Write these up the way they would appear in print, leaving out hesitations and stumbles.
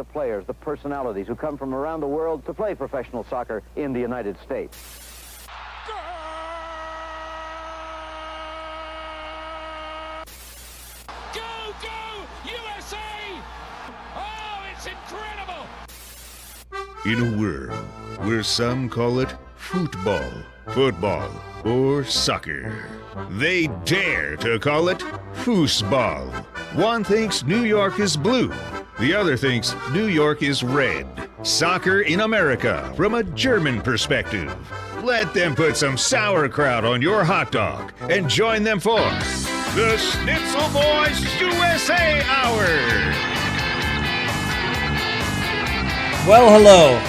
The players, the personalities who come from around the world to play professional soccer in the United States. Go, go, USA! Oh, it's incredible! In a world where some call it football, football, or soccer, they dare to call it foosball. One thinks New York is blue. The other thinks New York is red. Soccer in America from a German perspective. Let them put some sauerkraut on your hot dog and join them for the Schnitzel Boys USA Hour. Well, hello.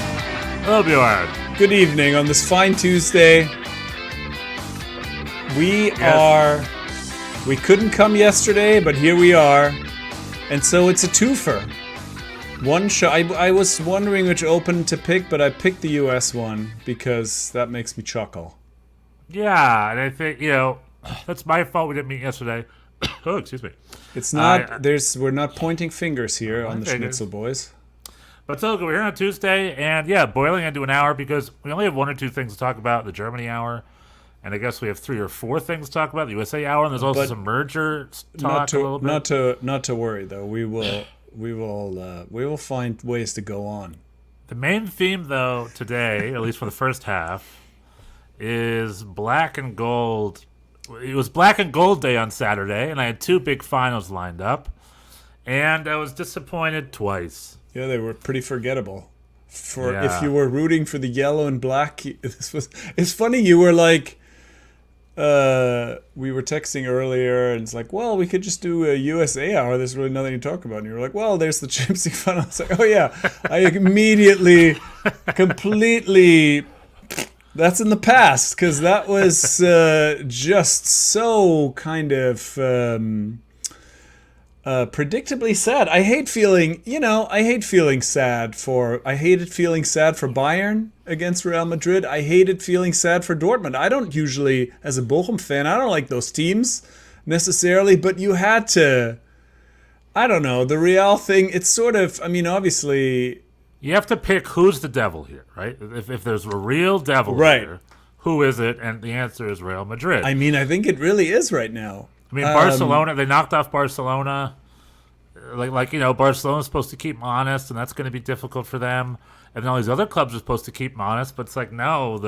Hello, Bjorn. Good evening on this fine Tuesday. We couldn't come yesterday, but here we are. And so it's a twofer. One show. I was wondering which open to pick, but I picked the US one because that makes me chuckle. Yeah, and I think, that's my fault we didn't meet yesterday. Oh, excuse me. It's not, we're not pointing fingers here on the Schnitzel Boys. But so we're here on Tuesday, and boiling into an hour because we only have one or two things to talk about, the Germany hour. And I guess we have 3 or 4 things to talk about, the USA hour, and there's also some merger talk a little bit. Not to worry though. We will find ways to go on. The main theme though today, at least for the first half, is black and gold. It was black and gold day on Saturday, and I had 2 big finals lined up, and I was disappointed twice. Yeah, they were pretty forgettable. If you were rooting for the yellow and black, it's funny. You were like, we were texting earlier, and it's like, well, we could just do a USA hour. There's really nothing to talk about. And you were like, well, there's the Champions League final. I was like, oh yeah, I immediately, completely. That's in the past because that was just so kind of predictably sad. I hated feeling sad for Bayern against Real Madrid. I hated feeling sad for Dortmund. I don't usually, as a Bochum fan, I don't like those teams necessarily, but you had to, I don't know, the Real thing, it's sort of, obviously... You have to pick who's the devil here, right? If there's a real devil here, who is it? And the answer is Real Madrid. I think it really is right now. Barcelona, they knocked off Barcelona. Barcelona's supposed to keep them honest, and that's going to be difficult for them. And then all these other clubs are supposed to keep them honest, but it's like, no,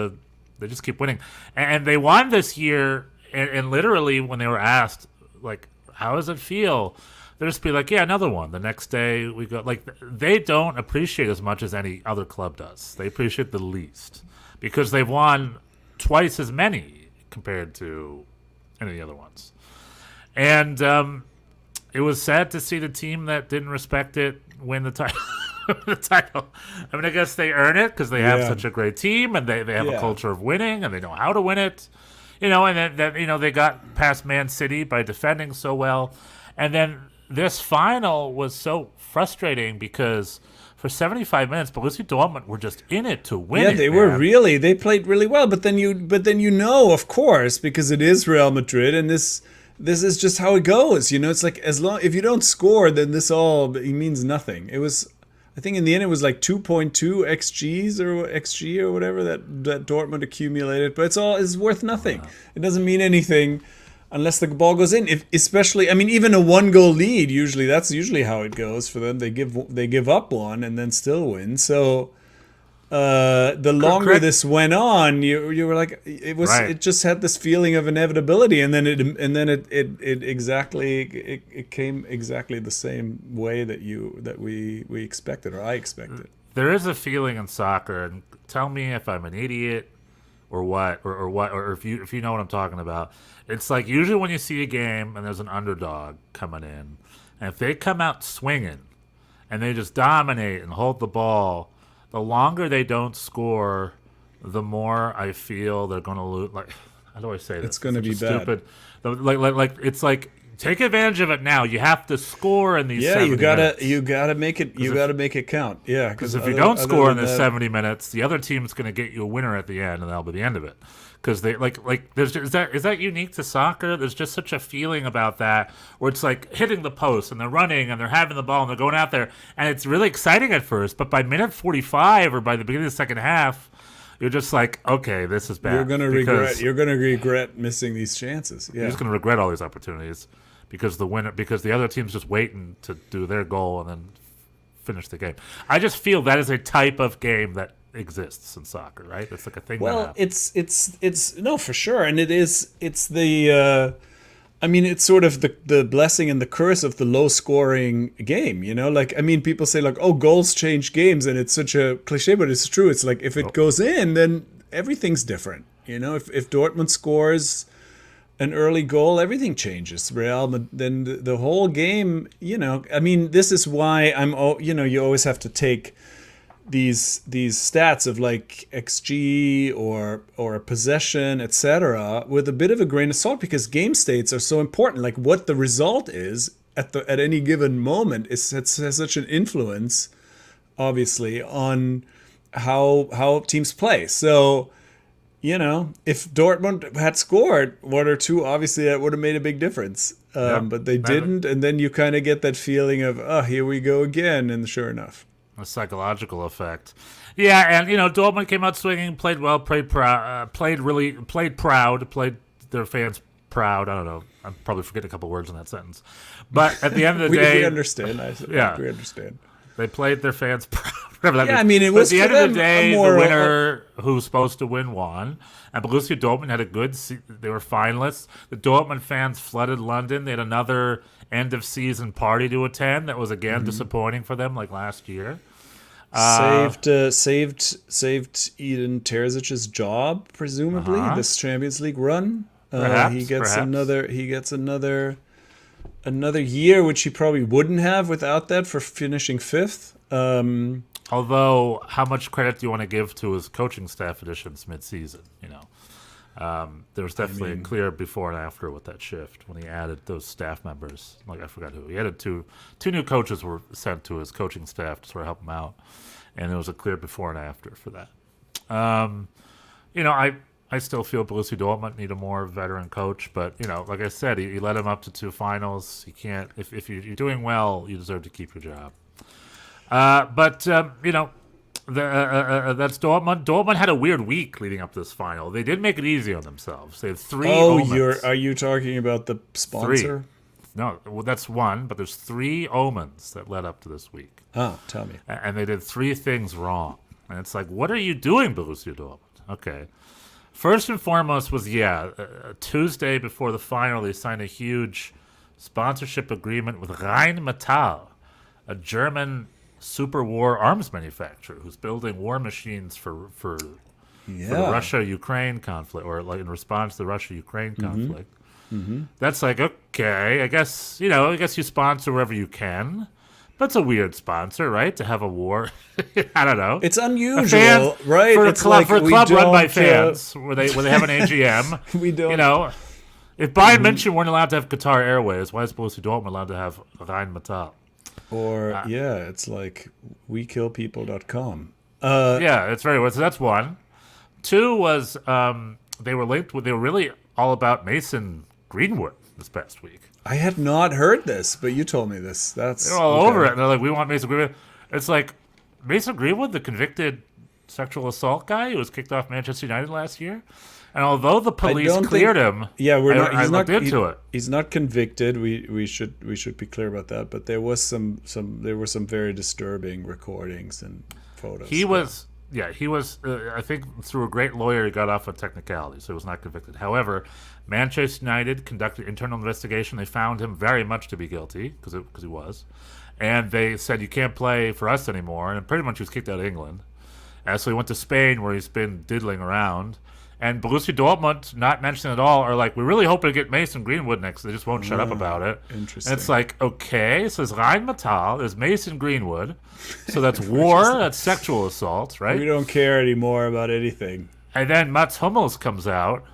they just keep winning. And they won this year, and literally when they were asked, like, how does it feel? They'll just be like, yeah, another one. The next day we go. Like, they don't appreciate as much as any other club does. They appreciate the least because they've won twice as many compared to any of the other ones. And it was sad to see the team that didn't respect it win the title. I guess they earn it because they have such a great team and they have a culture of winning and they know how to win it. And then they got past Man City by defending so well. And then this final was so frustrating because for 75 minutes, Borussia Dortmund were just in it to win. Yeah, they played really well. But then of course, because it is Real Madrid, and this is just how it goes. It's like if you don't score, then it means nothing. It was, I think in the end it was like 2.2 XG or whatever that Dortmund accumulated. But it's worth nothing. It doesn't mean anything unless the ball goes in. Even a 1-goal lead, that's usually how it goes for them. They give up one and then still win. So the longer this went on, you were like, it just had this feeling of inevitability, and then it came exactly the same way that we expected, or I expected. There is a feeling in soccer, and tell me if I'm an idiot or what, or if you know what I'm talking about. It's like usually when you see a game and there's an underdog coming in, and if they come out swinging and they just dominate and hold the ball, the longer they don't score, the more I feel they're going to lose. Like, how do I say this? It's going to be stupid. Like it's like, take advantage of it now. You have to score in these 70 minutes. you gotta make it count. Yeah, because if you don't score in the 70 minutes, the other team's going to get you a winner at the end, and that'll be the end of it. because they like there's is that unique to soccer? There's just such a feeling about that where it's like hitting the post and they're running and they're having the ball and they're going out there and it's really exciting at first, but by minute 45 or by the beginning of the second half, you're just like, okay, this is bad. You're gonna regret missing these chances. Yeah. You're just gonna regret all these opportunities because the other team's just waiting to do their goal and then finish the game. I just feel that is a type of game that exists in soccer, right? It's like a thing. Well, that it's no, for sure, and it's the I mean, it's sort of the blessing and the curse of the low scoring game, you know? Like, I mean, people say like, oh, goals change games, and it's such a cliche, but it's true. It's like if it goes in, then everything's different, you know? If Dortmund scores an early goal, everything changes. Then the whole game, you know, I mean, this is why you always have to take these stats of like XG or possession, etc., with a bit of a grain of salt, because game states are so important. Like what the result is at any given moment has such an influence, obviously, on how teams play. So, you know, if Dortmund had scored one or two, obviously that would have made a big difference. But they didn't, and then you kind of get that feeling of, oh, here we go again, and sure enough. A psychological effect. Yeah, and, you know, Dortmund came out swinging, played well, played proud, played their fans proud. I don't know. I'm probably forgetting a couple words in that sentence. But at the end of the day... we understand. We understand. They played their fans proud. Whatever that means. I mean, it was at the end of the day, the more winner who was supposed to win won. And Borussia Dortmund had a good... They were finalists. The Dortmund fans flooded London. They had another end-of-season party to attend that was, again, disappointing for them, like last year. Saved Eden Terzic's job, presumably, this Champions League run. He gets another year, which he probably wouldn't have without that, for finishing fifth. Although, how much credit do you want to give to his coaching staff additions mid-season? You know, there was definitely a clear before and after with that shift when he added those staff members. Like, I forgot who he added. Two new coaches were sent to his coaching staff to sort of help him out, and there was a clear before and after for that. You know, I still feel Borussia Dortmund need a more veteran coach, but, you know, like I said, he led him up to 2 finals. He can't. If you're doing well, you deserve to keep your job. But you know, that's Dortmund. Dortmund had a weird week leading up to this final. They did make it easy on themselves. They had 3 omens. Are you talking about the sponsor? 3. No, well, that's one, but there's 3 omens that led up to this week. Oh, tell me. And they did 3 things wrong. And it's like, what are you doing, Borussia Dortmund? Okay. First and foremost was, Tuesday before the final, they signed a huge sponsorship agreement with Rheinmetall, a German super war arms manufacturer who's building war machines for the Russia-Ukraine conflict, or like in response to the Russia-Ukraine conflict. That's like, okay, I guess you sponsor wherever you can. But it's a weird sponsor, right? To have a war. I don't know. It's unusual, right? For a it's club, like run by fans, where they have an AGM. We don't. You know, if Bayern München weren't allowed to have Qatar Airways, why is Borussia Dortmund allowed to have Rheinmetall? Or it's like WeKillPeople.com. It's very well. So that's one. 2 was they were really all about Mason Greenwood this past week. I had not heard this, but you told me this. They're all over it. And they're like, we want Mason Greenwood. It's like, Mason Greenwood, the convicted sexual assault guy who was kicked off Manchester United last year. And although the police cleared him, I looked into it. He's not convicted. We should be clear about that. But there were some very disturbing recordings and photos. He was. I think through a great lawyer, he got off on technicality, so he was not convicted. However, Manchester United conducted internal investigation. They found him very much to be guilty, because he was. And they said, you can't play for us anymore. And pretty much he was kicked out of England. And so he went to Spain, where he's been diddling around. And Borussia Dortmund, not mentioning it at all, are like, we're really hoping to get Mason Greenwood next. They just won't shut up about it. Interesting. And it's like, okay, so there's Rheinmetall, there's Mason Greenwood. So that's war, that's sexual assault, right? We don't care anymore about anything. And then Mats Hummels comes out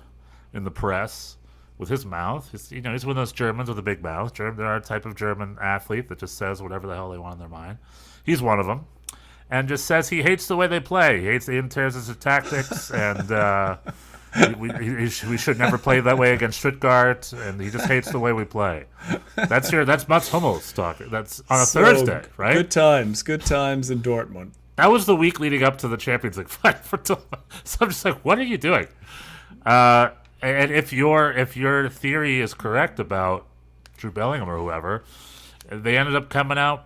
in the press with his mouth. He's one of those Germans with a big mouth. They're a type of German athlete that just says whatever the hell they want in their mind. He's one of them. And just says he hates the way they play. He hates the Eden Terzic's tactics, and we should never play that way against Stuttgart, and he just hates the way we play. That's Mats Hummels talk. That's on a Thursday, right? Good times in Dortmund. That was the week leading up to the Champions League final for Dortmund. So I'm just like, what are you doing? And if your theory is correct about Jude Bellingham or whoever, they ended up coming out.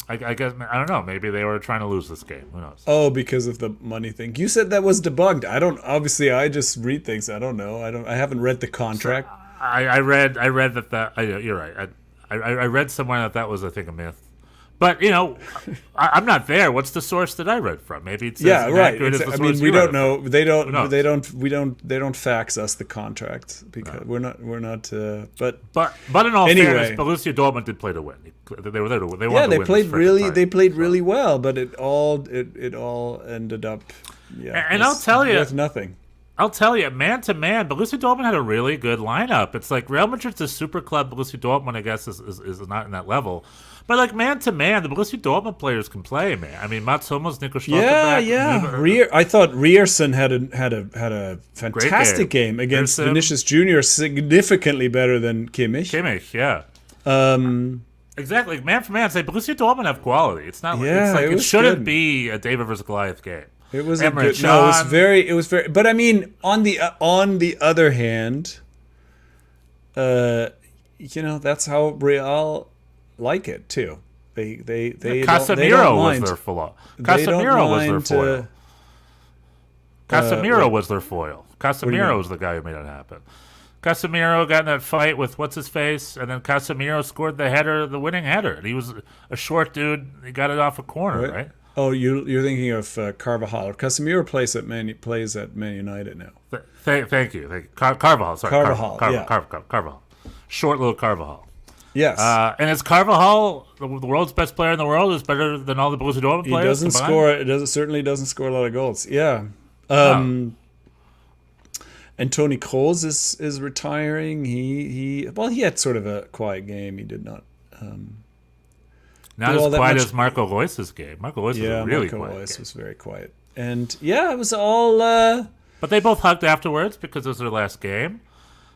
I guess I don't know. Maybe they were trying to lose this game. Who knows? Oh, because of the money thing. You said that was debunked. I don't. Obviously, I just read things. I don't know. I haven't read the contract. I read that. You're right. I read somewhere that was, I think, a myth. But I'm not there. What's the source that I read from? Maybe it's right. As the I source mean, we you don't read it know. from. They don't. Who knows? They don't fax us the contract because we're not. But in all anyway. fairness, Borussia Dortmund did play to win. They were there to win. They wanted yeah, to they win played this really. freaking They fight. played really well, but it all ended up. Yeah, And I'll tell you, with nothing. I'll tell you, man to man, Borussia Dortmund had a really good lineup. It's like Real Madrid's a super club. Borussia Dortmund, I guess, is not in that level. But like man to man, the Borussia Dortmund players can play, man. I mean, Mats Hummels, Nico Schlotterbeck. Yeah. I thought Rierson had a fantastic game against Rierson. Vinicius Junior, significantly better than Kimmich. Kimmich, yeah. Exactly, man for man. Say Borussia Dortmund have quality. It's not. Yeah, it's like it it was shouldn't good. be a David versus Goliath game. It was Emre a good. Can. No, it was very. But I mean, on the other hand, that's how Real like it too. They Casemiro was their foil. Casemiro was their foil. Casemiro was their foil. Casemiro was the guy who made it happen. Casemiro got in that fight with what's his face, and then Casemiro scored the winning header. And he was a short dude. He got it off a corner, right? Oh, you're thinking of Carvajal. Casemiro plays at Man United now. Thank you. Carvajal. Sorry, Carvajal. Short little Carvajal. Yes. And is Carvajal the world's best player in the world? Is better than all the Borussia Dortmund players? He doesn't combined? score. It certainly doesn't score a lot of goals. Yeah. And Toni Kroos is retiring. He had sort of a quiet game. He did not. Not as quiet as Marco Reus's game. Marco Reus was a really Marco quiet Reus game. was very quiet. And it was all. But they both hugged afterwards because it was their last game.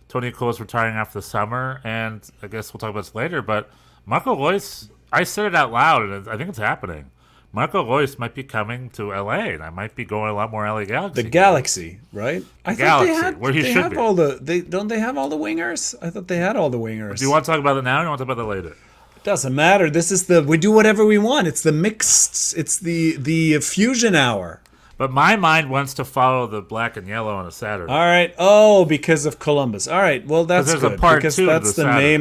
Toni Kroos retiring after the summer, and I guess we'll talk about this later. But Marco Reus, I said it out loud, and I think it's happening. Marco Reus might be coming to LA, and I might be going a lot more LA Galaxy. The Galaxy, right? I Galaxy, thought they had, where he they should have be. all the. Don't they have all the wingers? I thought they had all the wingers. Do you want to talk about it now, or do you want to talk about it later? Doesn't matter. This is we do whatever we want. It's the mixed. It's the fusion hour. But my mind wants to follow the black and yellow on a Saturday. All right. Oh, because of Columbus. All right. Well, that's there's a good part because two to that's the the Saturday.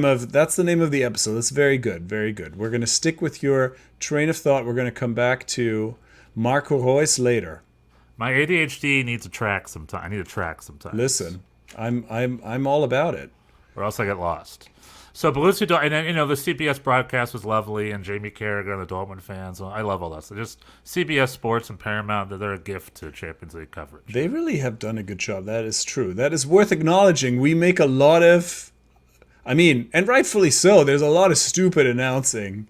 name of the episode. That's very good. Very good. We're going to stick with your train of thought. We're going to come back to Marco Reus later. My ADHD needs to track sometime. I need to track sometimes. Listen, I'm all about it. Or else I get lost. So Borussia Dortmund, and then, the CBS broadcast was lovely, and Jamie Carragher and the Dortmund fans. I love all that. So just CBS Sports and Paramount, they're a gift to Champions League coverage. They really have done a good job. That is true. That is worth acknowledging. We make a lot of, and rightfully so. There's a lot of stupid announcing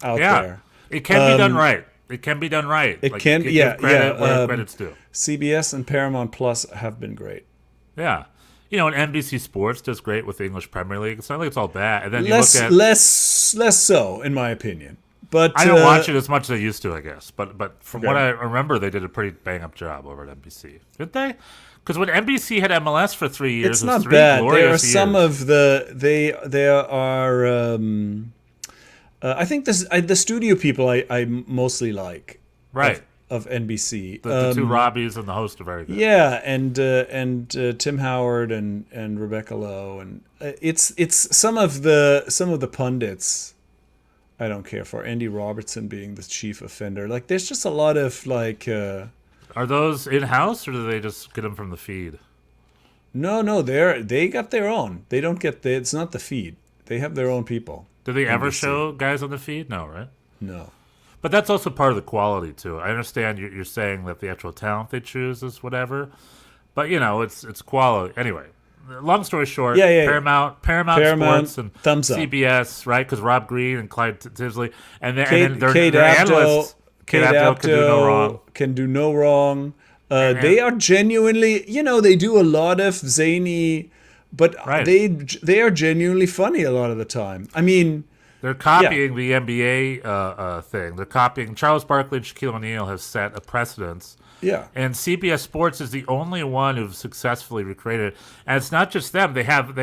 out there. It can be done right. It can be done right. It can, give credit where credit's due. CBS and Paramount Plus have been great. Yeah. And NBC Sports does great with the English Premier League. It's not like it's all bad. And then less so, in my opinion. But I don't watch it as much as I used to, I guess. But from what I remember, they did a pretty bang-up job over at NBC. Didn't they? Because when NBC had MLS for 3 years, it's it was not 3 bad. glorious There are years. some of there are. I think the studio people I mostly like. Right. Of NBC. The two Robbies and the host are very good. Yeah, and Tim Howard and Rebecca Lowe, and it's some of the pundits I don't care for. Andy Robertson being the chief offender. Like, there's just a lot of like. Are those in house or do they just get them from the feed? No, they got their own. They don't get it's not the feed. They have their own people. Do they ever NBC. show guys on the feed? No, right? No. But that's also part of the quality too. I understand you're saying that the actual talent they choose is whatever, but it's quality anyway. Long story short, Paramount Sports and thumbs up. CBS, right? Because Rob Green and Clyde Tisley, and then their Kate analysts, Abdo Kate Abdo can do no wrong. Can do no wrong. They are genuinely, they do a lot of zany, but Right. they are genuinely funny a lot of the time. I mean, They're copying the NBA thing. They're copying Charles Barkley and Shaquille O'Neal have set a precedence. yeah. And CBS Sports is the only one who've successfully recreated it. And it's not just them. They have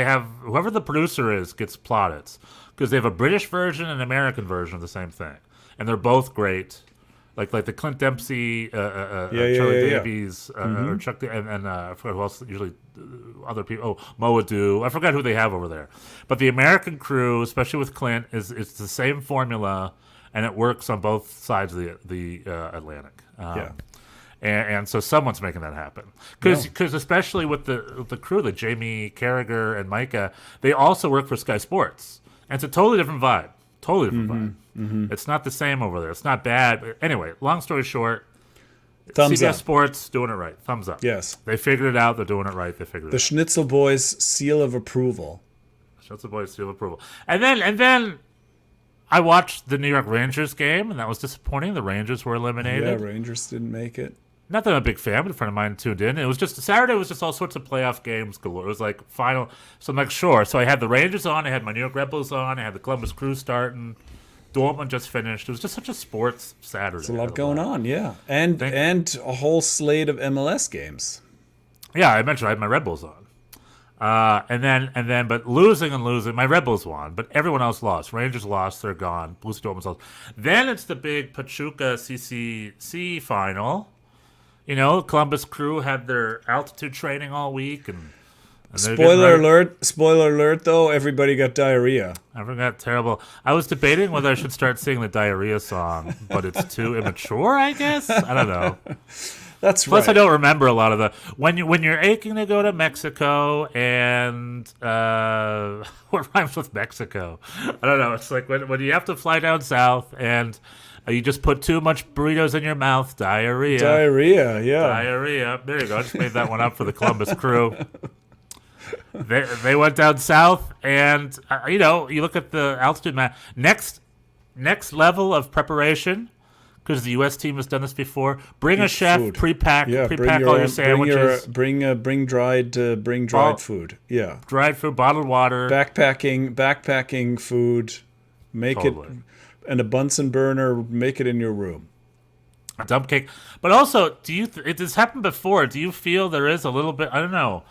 whoever the producer is gets plaudits because they have a British version and an American version of the same thing, and they're both great. Like the Clint Dempsey, Charlie yeah. Davies, or Chuck, and I forgot who else. Usually, other people. Oh, Mo Adu. I forgot who they have over there. But the American crew, especially with Clint, is it's the same formula, and it works on both sides of the Atlantic. Yeah. And so someone's making that happen. Because especially with the crew, the Jamie Carragher and Micah, they also work for Sky Sports. And it's a totally different vibe. Totally different vibe. It's not the same over there. It's not bad. But anyway, long story short, Thumbs CBS up. Sports doing it right. Thumbs up. Yes. They figured it out. They're doing it right. They figured it The out. Schnitzel Boys seal of approval. Shut the boys, seal of approval. And then I watched the New York Rangers game, and that was disappointing. The Rangers were Yeah, eliminated. Rangers didn't make it. Not that I'm a big fan, but a friend of mine tuned in. It was just Saturday was just all sorts of playoff games galore. It was like final. So I'm like, sure. So I had the Rangers on. I had my New York Red Bulls on. I had the Columbus Crew starting. Dortmund just finished. It was just such a sports Saturday. There's a lot going on, yeah. And a whole slate of MLS games. Yeah, I mentioned I had my Red Bulls on. And then, but losing, my Red Bulls won, but everyone else lost. Rangers lost, they're gone. Borussia Dortmund lost. Then it's the big Pachuca CCC final. Columbus Crew had their altitude training all week, and they're getting Spoiler alert, though, everybody got diarrhea. Everyone got terrible. I was debating whether I should start singing the diarrhea song, but it's too immature, I guess. I don't know. That's Plus, right. I don't remember a lot of the when you're aching to go to Mexico and what rhymes with Mexico? I don't know. It's like when you have to fly down south and you just put too much burritos in your mouth. Diarrhea. Diarrhea, yeah. Diarrhea. There you go. I just made that one up for the Columbus Crew. They went down south, and you look at the altitude map. Next level of preparation. Because the U.S. team has done this before. Bring a chef, food. pre-pack Bring all your sandwiches. Bring dried food. Yeah. Dried food, bottled water. Backpacking food. Make Totally. it and a Bunsen burner. Make it in your room. A dump cake. But also, it has happened before. Do you feel there is a little bit? I don't know.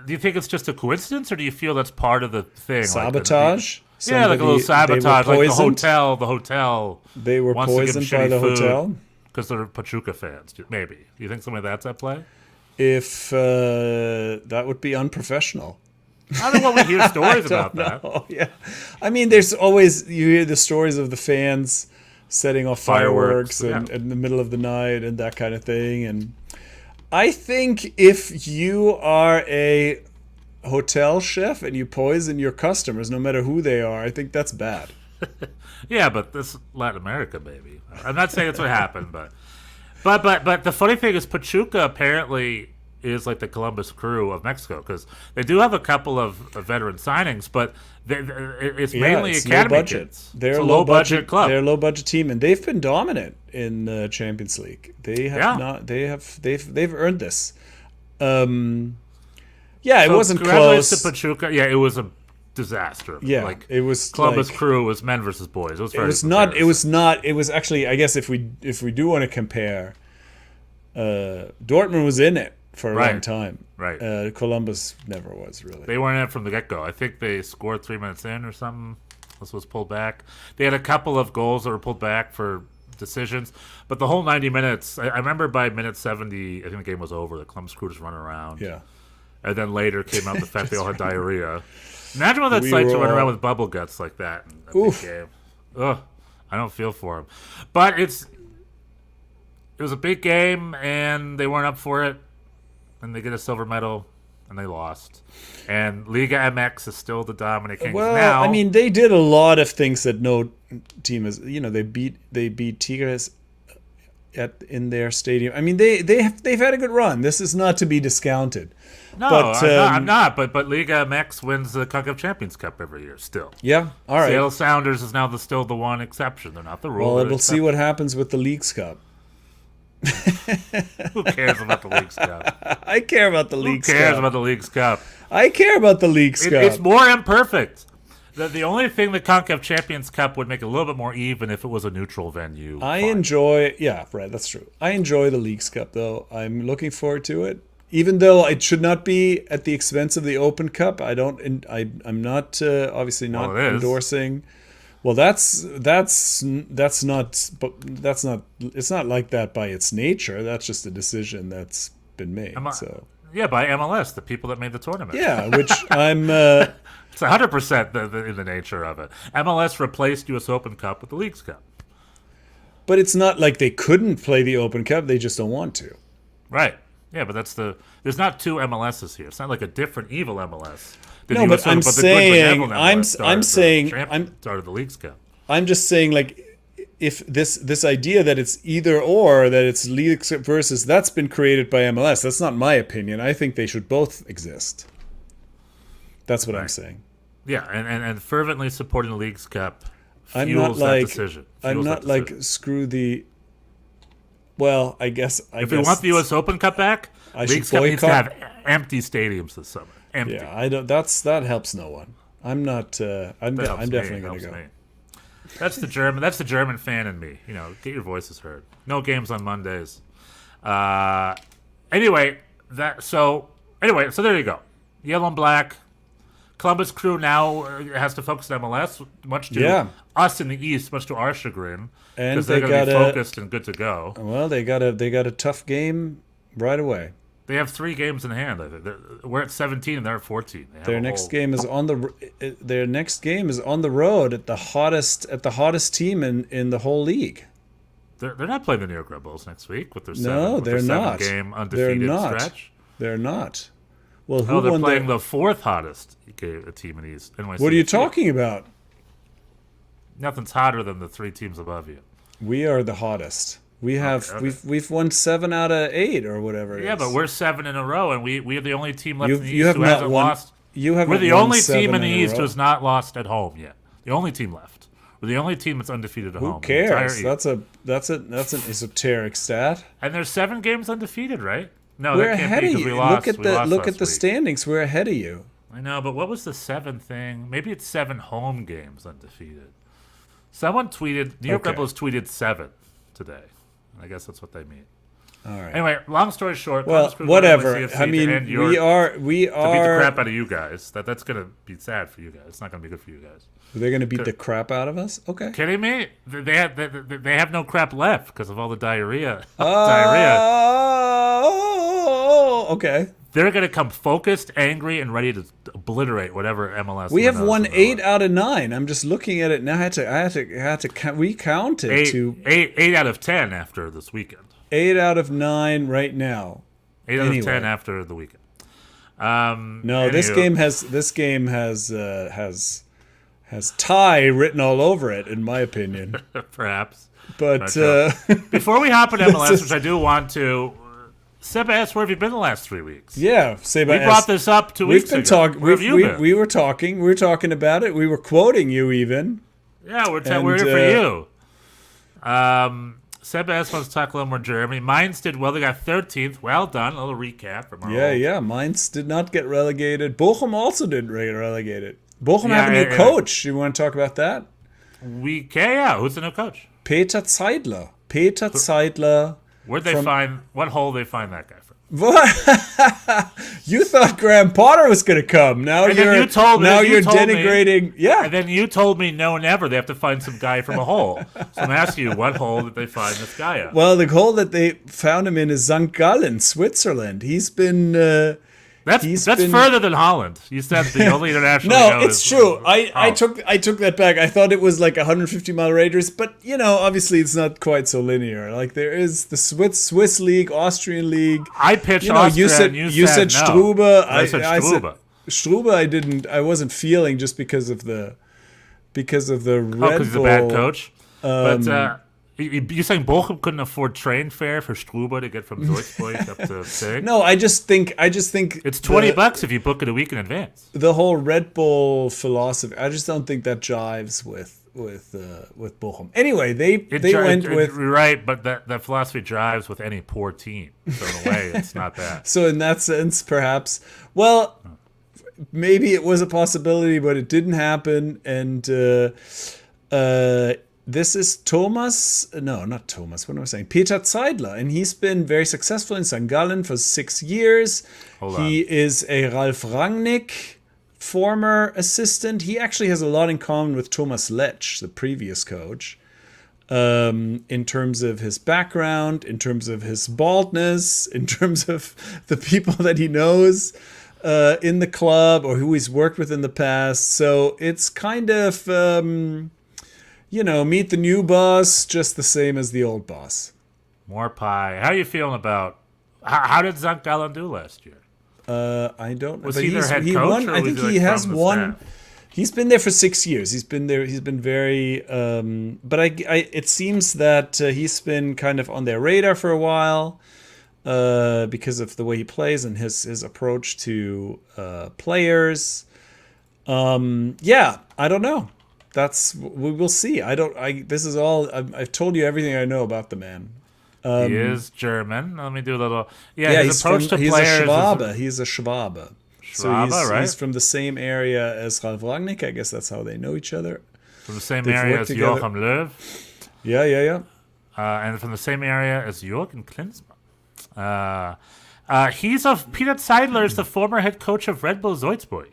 Do you think it's just a coincidence, or do you feel that's part of the thing? Sabotage. Yeah, like a little sabotage, like the hotel. They were wants to give them poisoned by shitty the food hotel. because they're Pachuca fans. Maybe. Do you think something like that's at play? If that would be unprofessional. I don't know what we hear stories about that. Oh yeah, I mean, there's always you hear the stories of the fans setting off fireworks Fireworks, in the middle of the night and that kind of thing. And I think if you are a hotel chef and you poison your customers, no matter who they are, I think that's bad. Yeah, but this is Latin America, baby. I'm not saying that's what happened, but the funny thing is Pachuca apparently is like the Columbus Crew of Mexico because they do have a couple of veteran signings, but it's mainly it's academy low budget. kids. They're It's a a low budget club. They're a low budget team, and they've been dominant in the Champions League. They have not. They've earned this. Yeah, it So wasn't congratulations close. to Pachuca. Yeah, it was a disaster. Yeah, like it was Columbus like, Crew was men versus boys. It was very It was not. It was not. It was actually. I guess if we do want to compare, Dortmund was in it for a long time. Right. Columbus never was really. They weren't in it from the get-go. I think they scored 3 minutes in or something. This was pulled back. They had a couple of goals that were pulled back for decisions, but the whole 90 minutes. I remember by minute 70, I think the game was over. The Columbus Crew just running around. Yeah. And then later came out the fact they all had diarrhea. Imagine what that's We like to were run all- around with bubble guts like that in a Oof. big game. Ugh, I don't feel for them. But it was a big game, and they weren't up for it. And they get a silver medal, and they lost. And Liga MX is still the dominant kings Well, now. I mean, they did a lot of things that no team is. They beat Tigres in their stadium. I mean, they've had a good run. This is not to be discounted. no, but, I'm not. But Liga MX wins the CONCACAF Champions Cup every year still. Yeah. All right. Seattle Sounders is now still the one exception. They're not the rule. Well, they're we'll the see what happens with the Leagues Cup. Who cares about the Leagues Cup? I care about the Who Leagues cares Cup. about the Leagues Cup? I care about the Leagues Cup. It's more imperfect. The only thing the CONCACAF Champions Cup would make it a little bit more even if it was a neutral venue. I Fine. enjoy, yeah, right, that's true. I enjoy the Leagues Cup, though. I'm looking forward to it. Even though it should not be at the expense of the Open Cup, I'm not obviously not Well, it is. endorsing. Well, that's not, but that's not. It's not like that by its nature. That's just a decision that's been made. So Yeah, by MLS, the people that made the tournament. yeah, which I'm. It's 100% in the nature of it. MLS replaced U.S. Open Cup with the Leagues Cup. But it's not like they couldn't play the Open Cup. They just don't want to. Right. Yeah, but there's not two MLSs here. It's not like a different evil MLS. No, but I'm saying, I'm saying, started the Leagues Cup. I'm just saying, like, if this idea that it's either or, that it's Leagues versus, that's been created by MLS. That's not my opinion. I think they should both exist. That's what I'm saying. Yeah, and fervently supporting the Leagues Cup I'm fuels not that like decision. I'm Fuels not that like decision. screw the. Well, I guess If we want the U.S. Open Cup back, I should Leagues Cup needs to boycott. have empty stadiums this summer. Empty. Yeah, I don't. That helps no one. I'm not. I'm That helps me, definitely going helps to go. me. That's the German. That's the German fan in me. You know, get your voices heard. No games on Mondays. Anyway, so there you go. Yellow and black. Columbus Crew now has to focus on MLS, much to us in the East, much to our chagrin, And because they're they going to be got focused and good to go. Well, they got a tough game right away. They have 3 games in hand. I think we're at 17 and they're at 14. They have Their a next whole- game is on the road at the hottest team in the whole league. They're not playing the New York Red Bulls next week with their No, they're not. 7-game They're undefeated not. stretch. They're not. Well, who Oh, they're won playing the 4th hottest team in the East. NYCFC. What are you talking about? Nothing's hotter than the 3 teams above you. We are the hottest. We have Okay. we've won 7 out of 8 or whatever. Yeah, but we're 7 in a row, and we are the only team left in the East you have who not hasn't won. lost. You haven't We're the won only 7 team in the a East row. who has not lost at home yet. The only team left. We're the only team that's undefeated at home. Who in the entire cares? East. That's an esoteric stat. And there's 7 games undefeated, right? No, We're that can't ahead be of 'cause you. we lost. Look We lost at last the week. standings. We're ahead of you. I know, but what was the 7 thing? Maybe it's 7 home games undefeated. Someone tweeted, New York Okay. Red Bulls tweeted 7 today. I guess that's what they mean. All right. Anyway, long story short, Well, Columbus Crew whatever. won NYCFC I to mean, end your- we are. to beat the crap out of you guys. That's going to be sad for you guys. It's not going to be good for you guys. They're going to beat the crap out of us. Okay. Kidding me? They have no crap left because of all the diarrhea. Diarrhea. Oh, okay. They're going to come focused, angry, and ready to obliterate whatever MLS. We have wins won in the 8 league. out of 9. I'm just looking at it now. I had to recount it to eight out of 10 after this weekend. 8 out of 9 right now. 8 out Anyway. of 10 after the weekend. No, this anywho, game has tie written all over it, in my opinion. perhaps. But Before we hop into MLS, which I do want to, Seb asked, where have you been the last 3 weeks? yeah, Seba, We brought this up 2 We've weeks been ago. talking. Where have you been? We were talking. We were talking about it. We were quoting you even. Yeah, we're And, here for you. Seb asked us to talk a little more Germany. Mainz did well. They got 13th. Well done. A little recap from our Yeah. Mainz did not get relegated. Bochum also didn't get relegated. Bochum Yeah, have a new and- coach. You want to talk about that? Yeah. Who's the new coach? Peter Zeidler. Peter Zeidler. Where'd they find, what hole they find that guy from? What? You thought Graham Potter was going to come. Now And then you're you told me- now you you're told me- denigrating. Yeah. And then you told me no, never. They have to find some guy from a hole. So I'm asking you, what hole did they find this guy at? Well, the hole that they found him in is St. Gallen, Switzerland. He's been. That's been- further than Holland. You said the only international. No, we know it's is- true. I Oh. took that back. I thought it was like 150-mile radius, but obviously it's not quite so linear. Like there is the Swiss league, Austrian league. I pitched You Austria. said and you said no. Strube. I said Strube. Strube. I wasn't feeling just because of the Red Because he's a Bull. bad coach. But you saying Bochum couldn't afford train fare for Strube to get from Salzburg up to Zurich? No, I just think It's $20 if you book it a week in advance. the whole Red Bull philosophy. I just don't think that jives with Bochum. Anyway, they went with. You're right, but that philosophy drives with any poor team. So in a way, it's not bad. So in that sense, perhaps, well, maybe it was a possibility, but it didn't happen. And this is Thomas. No, not Thomas. What am I saying? Peter Zeidler, and he's been very successful in St. Gallen for 6 years. He is a Ralf Rangnick former assistant. He actually has a lot in common with Thomas Letsch, the previous coach, in terms of his background, in terms of his baldness, in terms of the people that he knows in the club or who he's worked with in the past. So it's kind of, meet the new boss just the same as the old boss. More pie. How are you feeling about, how did St. Gallen do last year? I don't know. Was he their head coach? I think he has won. He's been there for 6 years. He's been there. He's been very. But it seems that he's been kind of on their radar for a while because of the way he plays and his approach to players. Yeah, I don't know. We will see. This is all. I've told you everything I know about the man. He is German. Let me do a little. Yeah, his approach to players. He's a Schwabe. He's from the same area as Ralf Rangnick. I guess that's how they know each other. From the same area as Joachim Löw. Yeah. And from the same area as Jürgen Klinsmann. Peter Zeidler is the former head coach of Red Bull Salzburg.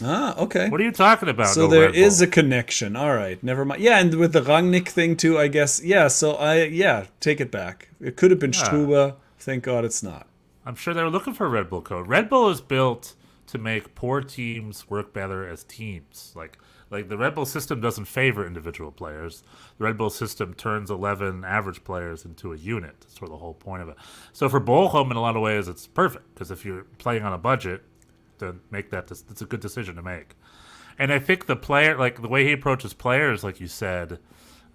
Ah, okay. What are you talking about? So there is a connection. All right, never mind. Yeah, and with the Rangnick thing too, I guess. Yeah, so take it back. It could have been Struber. Thank God it's not. I'm sure they were looking for a Red Bull coach. Red Bull is built to make poor teams work better as teams. Like the Red Bull system doesn't favor individual players. The Red Bull system turns 11 average players into a unit. That's sort of the whole point of it. So for Bochum, in a lot of ways, it's perfect because if you're playing on a budget, then make that. It's a good decision to make. And I think the player, like the way he approaches players, like you said,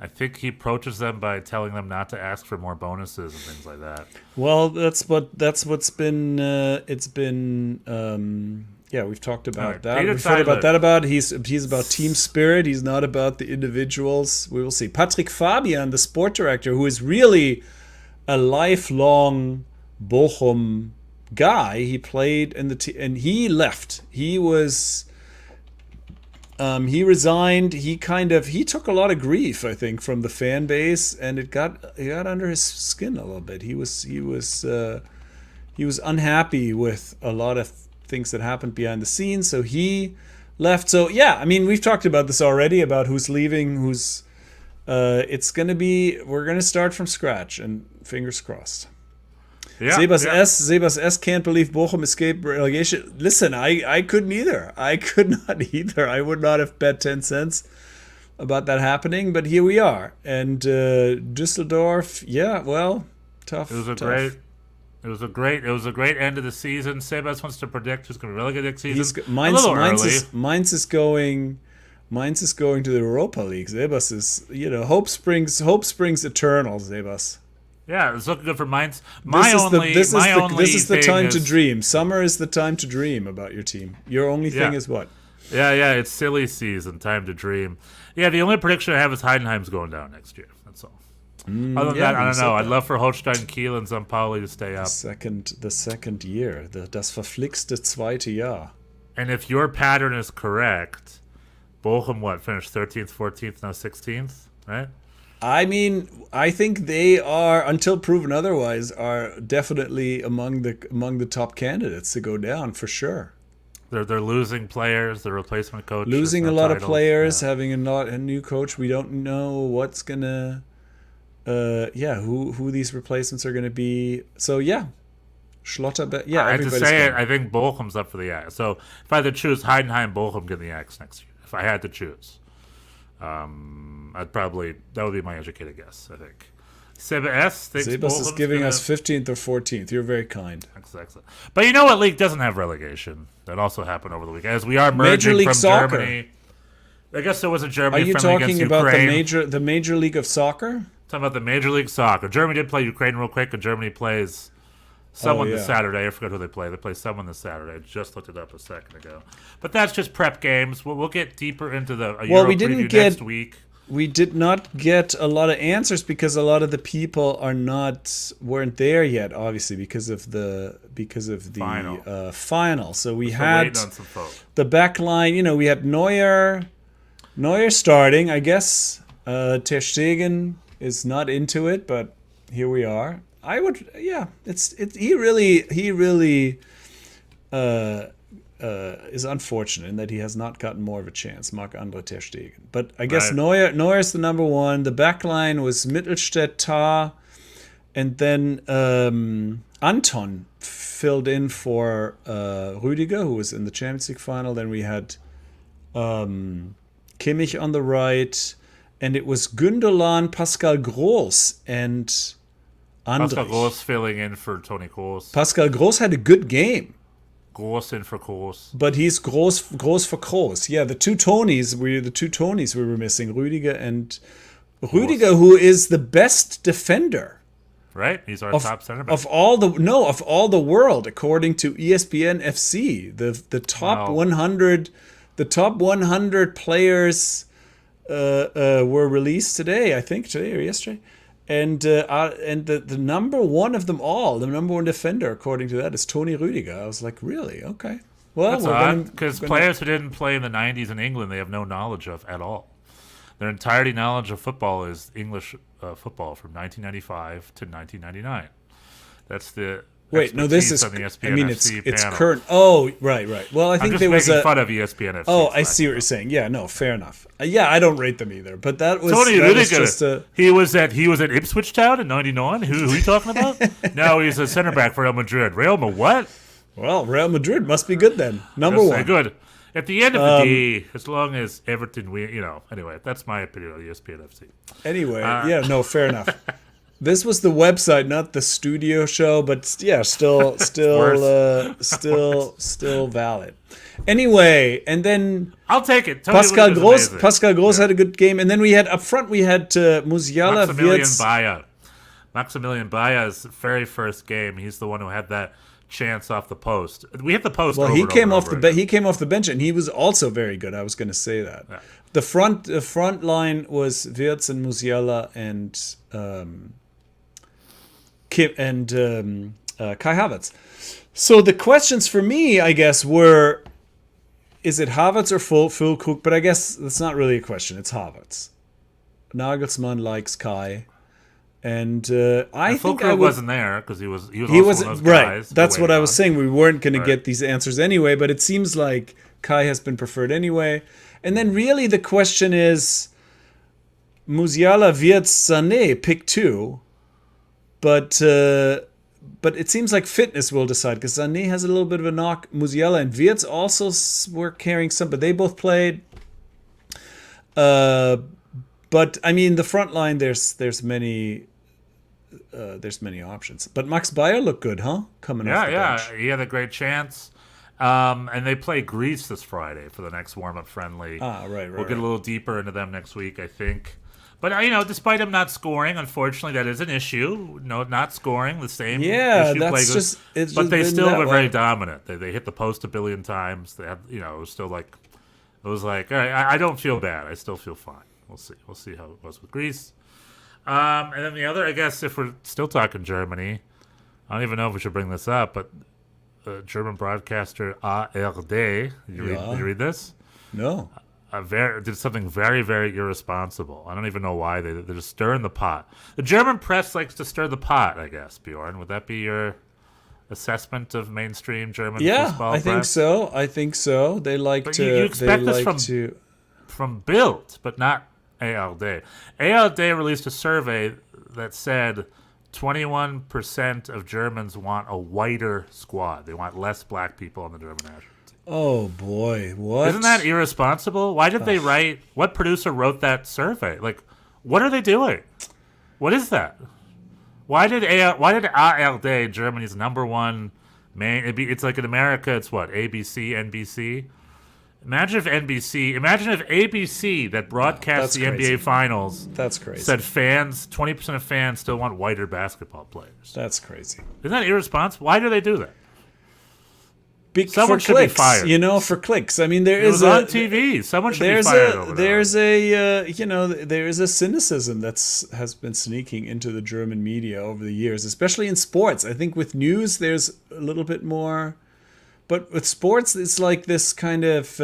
I think he approaches them by telling them not to ask for more bonuses and things like that. Well, that's what's been. It's been. We've talked about that. We've heard about that. He's about team spirit. He's not about the individuals. We will see. Patrick Fabian, the sport director, who is really a lifelong Bochum guy. He played in the team, and he left. He was. He resigned. He took a lot of grief, I think, from the fan base, and it got under his skin a little bit. He was unhappy with a lot of things that happened behind the scenes, so he left. So yeah, I mean, we've talked about this already about who's leaving, we're gonna start from scratch, and fingers crossed. Yeah, Sebas S can't believe Bochum escaped relegation. Listen, I couldn't either. I could not either. I would not have bet 10 cents about that happening, but here we are. And Düsseldorf, tough. It was a great end of the season. Sebas wants to predict who's going to be relegated next season. Mainz is going to the Europa League. Sebas is, hope springs eternal, Sebas. Yeah, it's looking good for Mainz. This is the time to dream. Summer is the time to dream about your team. Your only thing is what? Yeah, it's silly season, time to dream. Yeah, the only prediction I have is Heidenheim's going down next year. That's all. Other than that, I don't know. I'd love for Holstein, Kiel, and St. Pauli to stay up. The second year, das verflixte zweite Jahr. And if your pattern is correct, Bochum, finished 13th, 14th, now 16th, right? I mean, I think they are, until proven otherwise, are definitely among the top candidates to go down for sure. They're losing players, the replacement coach. Losing a lot of players, having a new coach. We don't know what's gonna, who these replacements are gonna be. So yeah, Schlotterbeck. Yeah, I have to say it. I think Bochum's up for the Axe. So if I had to choose, Heidenheim, Bochum get the Axe next year. If I had to choose. That would be my educated guess, I think. Sebas is giving us 15th or 14th. You're very kind. Excellent. But you know what league doesn't have relegation? That also happened over the weekend. As we are merging from Soccer. Germany. I guess there was a Germany friendly against Ukraine. Are you talking about the Major League of Soccer? Talking about the Major League Soccer. Germany did play Ukraine real quick, and Germany plays someone this Saturday. I forgot who they play. They play someone this Saturday. I just looked it up a second ago. But that's just prep games. We'll get deeper into the Euro preview next week. we did not get a lot of answers because a lot of the people weren't there yet, obviously because of the final. So we had waiting on some folks. the back line. You know, we had Neuer starting. I guess Ter Stegen is not into it, but here we are. I would, yeah. He really is unfortunate in that he has not gotten more of a chance, Marc-Andre Ter Stegen. But I guess Right. Neuer is the number one. The back line was Mittelstädt, Tah, and then Anton filled in for Rüdiger, who was in the Champions League final. Then we had Kimmich on the right, and it was Gündogan, Pascal Groß, and Andrich. Pascal Groß filling in for Tony Kroos. Pascal Groß had a good game. Groß in for Kroos. But he's Groß for Kroos. Yeah, the two Tonys we were missing, Rüdiger and Rüdiger, who is the best defender Right? He's our top center back. of all the world, according to ESPN FC. The top Wow. 100 players were released today, I think today or yesterday. And the number one of them all, the number one defender, according to that, is Tony Rüdiger. I was like, really? Okay. Well, That's we're odd, because players who didn't play in the 90s in England, they have no knowledge of at all. Their entirety knowledge of football is English football from 1995 to 1999. That's the Wait, no, this is. expertise on the I ESPN mean, FC it's panel. current. Oh, right. Well, I I'm think just there was making a. fun of ESPN FC. Oh, I It's see what you're saying. Yeah, no, fair enough. Yeah, I don't rate them either. But that was. Tony that was Rüdiger. just a. He was at Ipswich Town in '99. Who are you talking about? No, he's a center back for Real Madrid. Real Madrid what? Well, Real Madrid must be good then. Number Yes, one. good. At the end of the day, as long as Everton win, Anyway, that's my opinion on ESPN FC. Anyway, yeah, no, fair enough. This was the website, not the studio show, but yeah, still valid. Anyway, and then I'll take it. Tony Pascal Rüdiger's Groß. amazing. Pascal Groß had a good game, and then we had up front Musiala, Maximilian Wirtz. Bayer. Maximilian Bayer's very first game. He's the one who had that chance off the post. We hit the post. Well, over he and came over off and the over he came off the bench, and he was also very good. I was going to say that. Yeah. The front line was Wirtz and Musiala and Kai Havertz. So the questions for me, I guess, were: is it Havertz or Füllkrug? But I guess that's not really a question. It's Havertz. Nagelsmann likes Kai, and I think I Füllkrug would. wasn't there because he was He also was one of those right. guys That's what I was waiting saying. We weren't going to Right. get these answers anyway, but it seems like Kai has been preferred anyway. And then really the question is Musiala, Wirtz, Sané, pick two, but it seems like fitness will decide because Sané has a little bit of a knock. Musiala and Wirtz also were carrying some, but they both played. But I mean, the front line there's many options. But Max Bayer looked good, huh? Coming off the bench. He had a great chance. And they play Greece this Friday for the next warm-up friendly. Right. We'll get a little deeper into them next week, I think. But, despite him not scoring, unfortunately, that is an issue. No, not scoring, the same Yeah, issue. that's Play just- it's but just they been still that were way. very dominant. They hit the post a billion times. They had, it was still like, all right, I don't feel bad. I still feel fine. We'll see. We'll see how it goes with Greece. And then the other, I guess, if we're still talking Germany, I don't even know if we should bring this up, but German broadcaster ARD, did you read this? No. Did something very, very irresponsible. I don't even know why. They're just stirring the pot. The German press likes to stir the pot, I guess, Bjorn. Would that be your assessment of mainstream German football I think so. They like But to. you expect they this like from Bild, but not ARD. ARD released a survey that said 21% of Germans want a whiter squad. They want less black people on the German national team. Oh boy, what? Isn't that irresponsible? Why did they write? What producer wrote that survey? Like, what are they doing? What is that? Why did ARD, Germany's number one main? It's like in America, it's what, ABC, NBC. Imagine if ABC that broadcasts That's the crazy. NBA Finals That's crazy. said 20% of fans still want whiter basketball players. That's crazy. Isn't that irresponsible? Why do they do that? Someone for should be clicks, fired. you know, for clicks. I mean, there It was is on TV. Someone should be fired over there is a cynicism has been sneaking into the German media over the years, especially in sports. I think with news, there's a little bit more, but with sports, it's like this kind of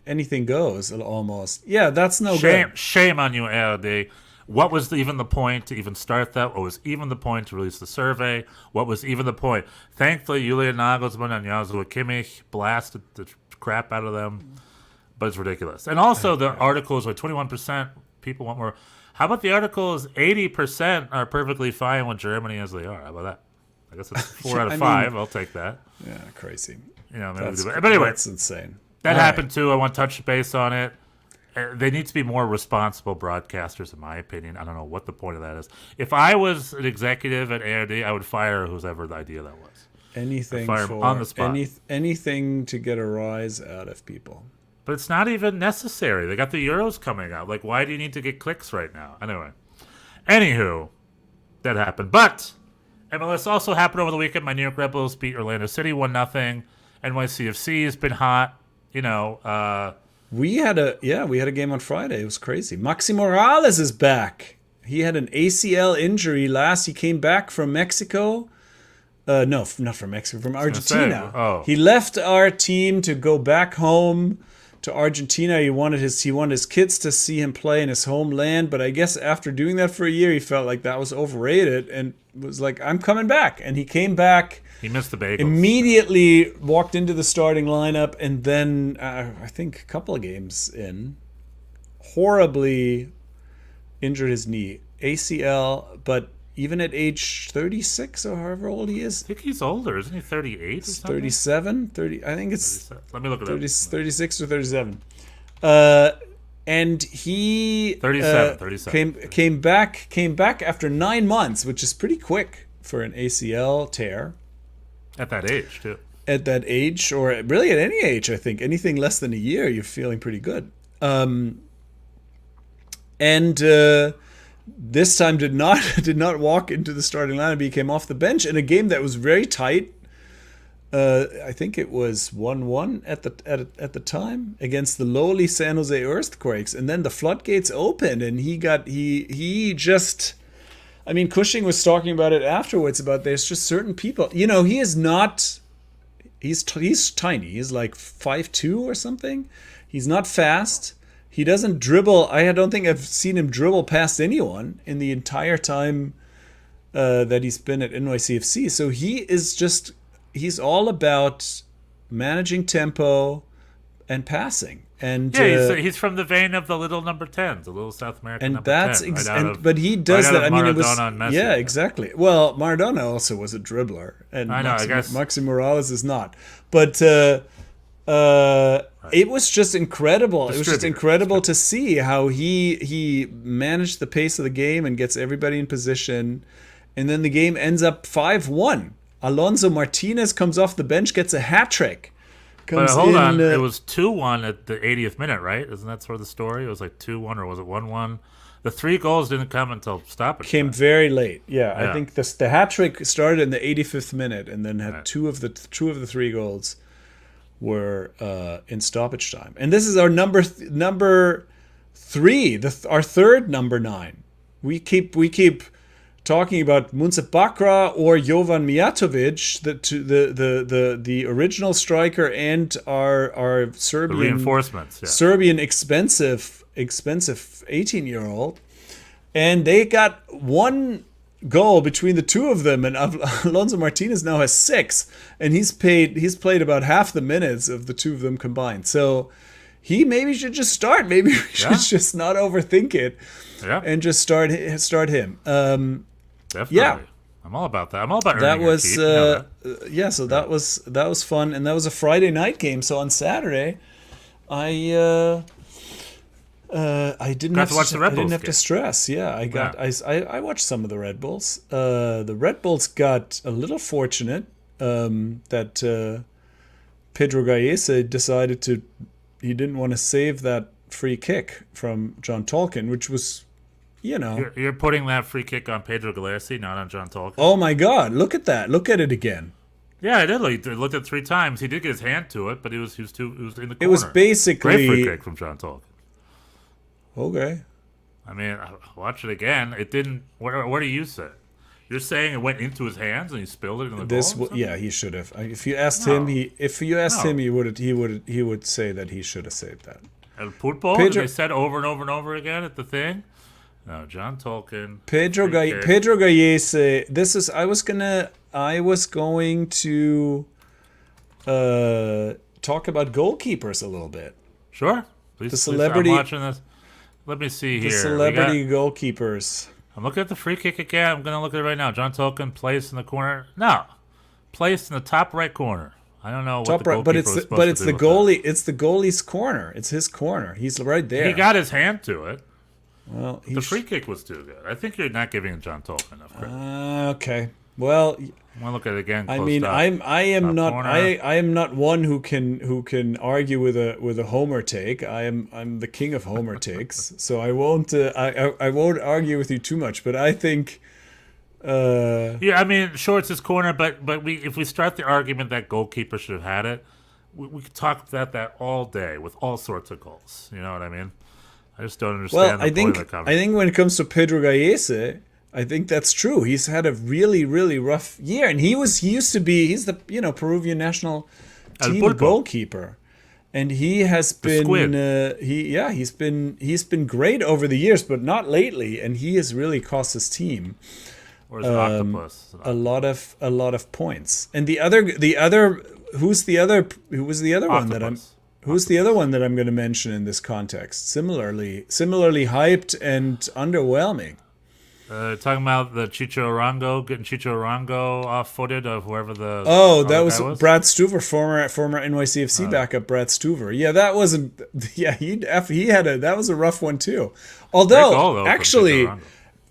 anything goes almost. Yeah, that's no good. Shame on you, ARD. What was even the point to even start that? What was even the point to release the survey? What was even the point? Thankfully, Julian Nagelsmann and Joshua Kimmich blasted the crap out of them, but it's ridiculous. And also, the articles are 21% people want more. How about the articles 80% are perfectly fine with Germany as they are? How about that? I guess it's 4 out of 5. I'll take that. Yeah, crazy. You know, maybe but anyway, that's insane. that happened too. I want to touch base on it. They need to be more responsible broadcasters, in my opinion. I don't know what the point of that is. If I was an executive at ARD, I would fire whoever the idea that was. Anything Fire for on the spot. anything to get a rise out of people. But it's not even necessary. They got the Euros coming out. Like, why do you need to get clicks right now? Anywho, that happened. But MLS also happened over the weekend. My New York Red Bulls beat Orlando City 1-0. NYCFC has been hot. You know, We had a game on Friday. It was crazy. Maxi Morales is back. He had an ACL injury he came back from Mexico. No, not from Mexico, from Argentina. He left our team to go back home to Argentina. He wanted his kids to see him play in his homeland, but I guess after doing that for a year, he felt like that was overrated and was like, I'm coming back. And he came back. he missed the bagels. Immediately walked into the starting lineup, and then I think a couple of games in, horribly injured his knee, ACL. But even at age 36 or however old he is, I think he's older. Isn't he 38 or something? 37, 30. I think it's Let me look at 30, that. 36 or 37. And he 37. came back after 9 months, which is pretty quick for an ACL tear. At that age, too. At that age, or really at any age, I think anything less than a year, you're feeling pretty good. This time did not walk into the starting lineup. He came off the bench in a game that was very tight. I think it was 1-1 at the time against the lowly San Jose Earthquakes, and then the floodgates opened, and he just. I mean, Cushing was talking about it afterwards, about there's just certain people. You know, he is not. He's tiny. He's like 5'2" or something. He's not fast. He doesn't dribble. I don't think I've seen him dribble past anyone in the entire time that he's been at NYCFC. So he's all about managing tempo and passing. And he's from the vein of the little number 10s, the little South American and number that's 10. But he does that. I mean, it was and Messi. Yeah, exactly. Well, Maradona also was a dribbler, and I know. I guess Maxi Morales is not. But it was just incredible. It was just incredible to see how he managed the pace of the game and gets everybody in position, and then the game ends up 5-1. Alonso Martinez comes off the bench, gets a hat trick. But hold on, it was 2-1 at the 80th minute, right? Isn't that sort of the story? It was like 2-1, or was it 1-1? The 3 goals didn't come until stoppage came time. very late. Yeah, I think the hat trick started in the 85th minute, and then had two of the 3 goals were in stoppage time. And this is our number 3, our third number 9. We keep talking about Muncef Bakra or Jovan Mijatovic, the original striker, and our Serbian the reinforcements, Serbian expensive 18-year-old, and they got 1 goal between the two of them, and Alonso Martinez now has 6, and he's played about half the minutes of the two of them combined. So he maybe should just start. Maybe we should just not overthink it, and just start him. Definitely. Yeah, I'm all about that. I'm all about that earning was your keep, So that was fun, and that was a Friday night game. So on Saturday, I didn't have to watch the Red Bulls. I didn't have to stress. Yeah, I watched some of the Red Bulls. The Red Bulls got a little fortunate that Pedro Gallese decided he didn't want to save that free kick from John Tolkien, which was. You know, you're putting that free kick on Pedro Gallese, not on John Tolkien. Oh my God! Look at that! Look at it again. Yeah, I did. He looked at it 3 times. He did get his hand to it, but he was in the corner. It was basically great free kick from John Tolkien. okay. I mean, watch it again. It didn't. What do you say? You're saying it went into his hands and he spilled it in the goal? Yeah, he should have. If you asked him, he would say that he should have saved that. El Pulpo, Pedro, they said over and over and over again at the thing. No, John Tolkien. Pedro Gallese. This is. I was going to talk about goalkeepers a little bit. Sure. Please, The celebrity. I'm watching this. Let me see here. The celebrity goalkeepers. I'm looking at the free kick again. I'm going to look at it right now. John Tolkien placed in the corner. No, placed in the top right corner. I don't know what Top the right, but goalkeeper it's was supposed to the do with goalie. It's the goalie's corner. It's his corner. He's right there. that. He got his hand to it. well. The free kick was too good. I think you're not giving John Tolkien enough credit. Okay. Well, I'm gonna look at it again. I close mean, up. I am Top not corner. I am not one who can argue with a Homer take. I'm the king of Homer takes, so I won't I won't argue with you too much. But I think Yeah, I mean, sure, it's his corner, but if we start the argument that goalkeeper should have had it, we could talk about that all day with all sorts of goals. You know what I mean? I just don't understand. well, I think when it comes to Pedro Gallese, I think that's true. He's had a really rough year, and he's the Peruvian national El team Pulpo. goalkeeper. And he has been squid. he's been great over the years, but not lately, and he has really cost his team Or is it octopus? a lot of points. And who was the other one that I'm Octopus. who's the other one that I'm going to mention in this context? Similarly hyped and underwhelming. Talking about the Chicho Arango, getting Chicho Arango off-footed of whoever the Oh, other that guy was Brad Stuver, former NYCFC backup Brad Stuver. Yeah, that wasn't. Yeah, he had that was a rough one too. Great goal, though, from Chicho Arango.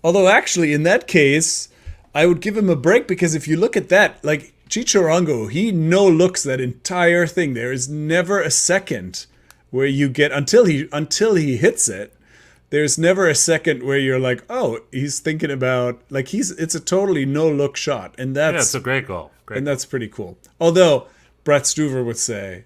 Although actually in that case, I would give him a break because if you look at that, like Chicho Arango, he no-looks that entire thing. There is never a second where you get until he hits it. There's never a second where you're like, oh, he's thinking about like it's a totally no-look shot, and Yeah, that's it's a great goal. and that's pretty cool. Although Brett Stuver would say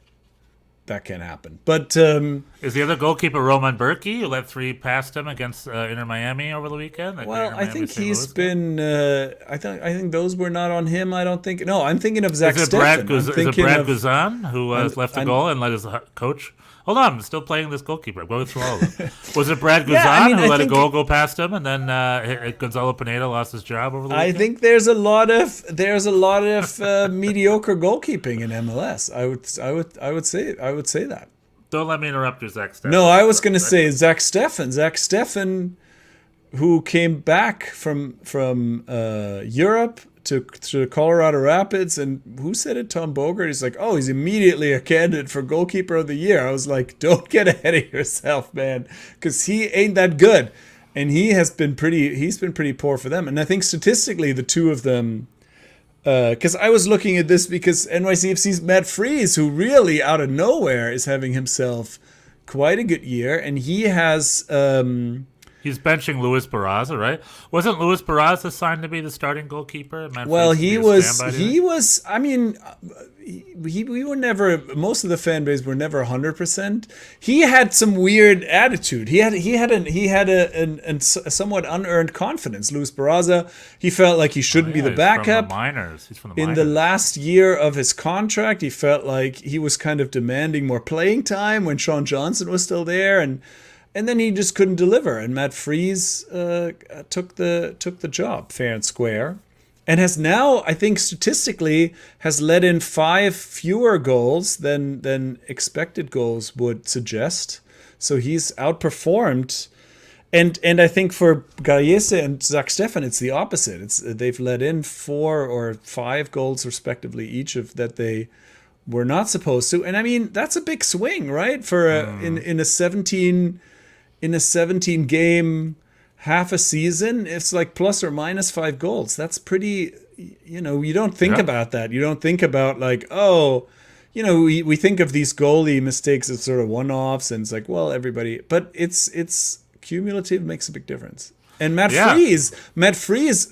that can't happen. But Is the other goalkeeper Roman Berkey, who let 3 past him against Inter Miami over the weekend? well, I think he's been. I think those were not on him. I don't think. No, I'm thinking of Zach Is it Brad, Steffen. is it Brad Guzan who left a goal and let his coach? Hold on, I'm still playing this goalkeeper. I'm going through all of them. Was it Brad Guzan Yeah, I mean, who I let a think- goal go past him, and then Gonzalo Pineda lost his job over the I weekend? think there's a lot of mediocre goalkeeping in MLS. I would say that. Don't let me interrupt your Zach Steffen. No, I was going to say Zach Steffen. Zach Steffen, who came back from Europe to Colorado Rapids, and who said it? Tom Bogert. He's like, oh, he's immediately a candidate for goalkeeper of the year. I was like, don't get ahead of yourself, man, because he ain't that good, and he's been pretty poor for them. And I think statistically, the two of them. Because I was looking at this because NYCFC's Matt Freese, who really out of nowhere is having himself quite a good year, and he has. He's benching Luis Barraza, right? Wasn't Luis Barraza signed to be the starting goalkeeper? Well, he was. I mean, we were never. Most of the fan base were never 100%. He had some weird attitude. He had a somewhat unearned confidence. Luis Barraza, he felt like he shouldn't be the backup. He's from the In minors. the last year of his contract, he felt like he was kind of demanding more playing time when Sean Johnson was still there, and then he just couldn't deliver. And Matt Freese took the job fair and square, and has now, I think statistically, has let in 5 fewer goals than expected goals would suggest. So he's outperformed. And I think for Gallese and Zach Steffen, it's the opposite. They've let in 4 or 5 goals respectively, each of that they were not supposed to. And I mean, that's a big swing, right? For in a 17 game half a season, it's like plus or minus 5 goals. That's pretty. You don't think about that. You don't think about like, oh, we think of these goalie mistakes as sort of one-offs, and it's like, well, everybody, but it's cumulative, makes a big difference. And Matt Freese,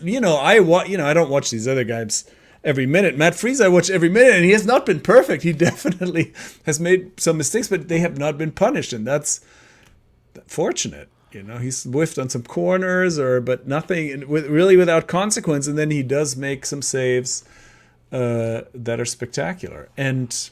I don't watch these other guys every minute. Matt Freese, I watch every minute, and he has not been perfect. He definitely has made some mistakes, but they have not been punished, and that's fortunate. He's whiffed on some corners, but nothing really without consequence, and then he does make some saves that are spectacular. And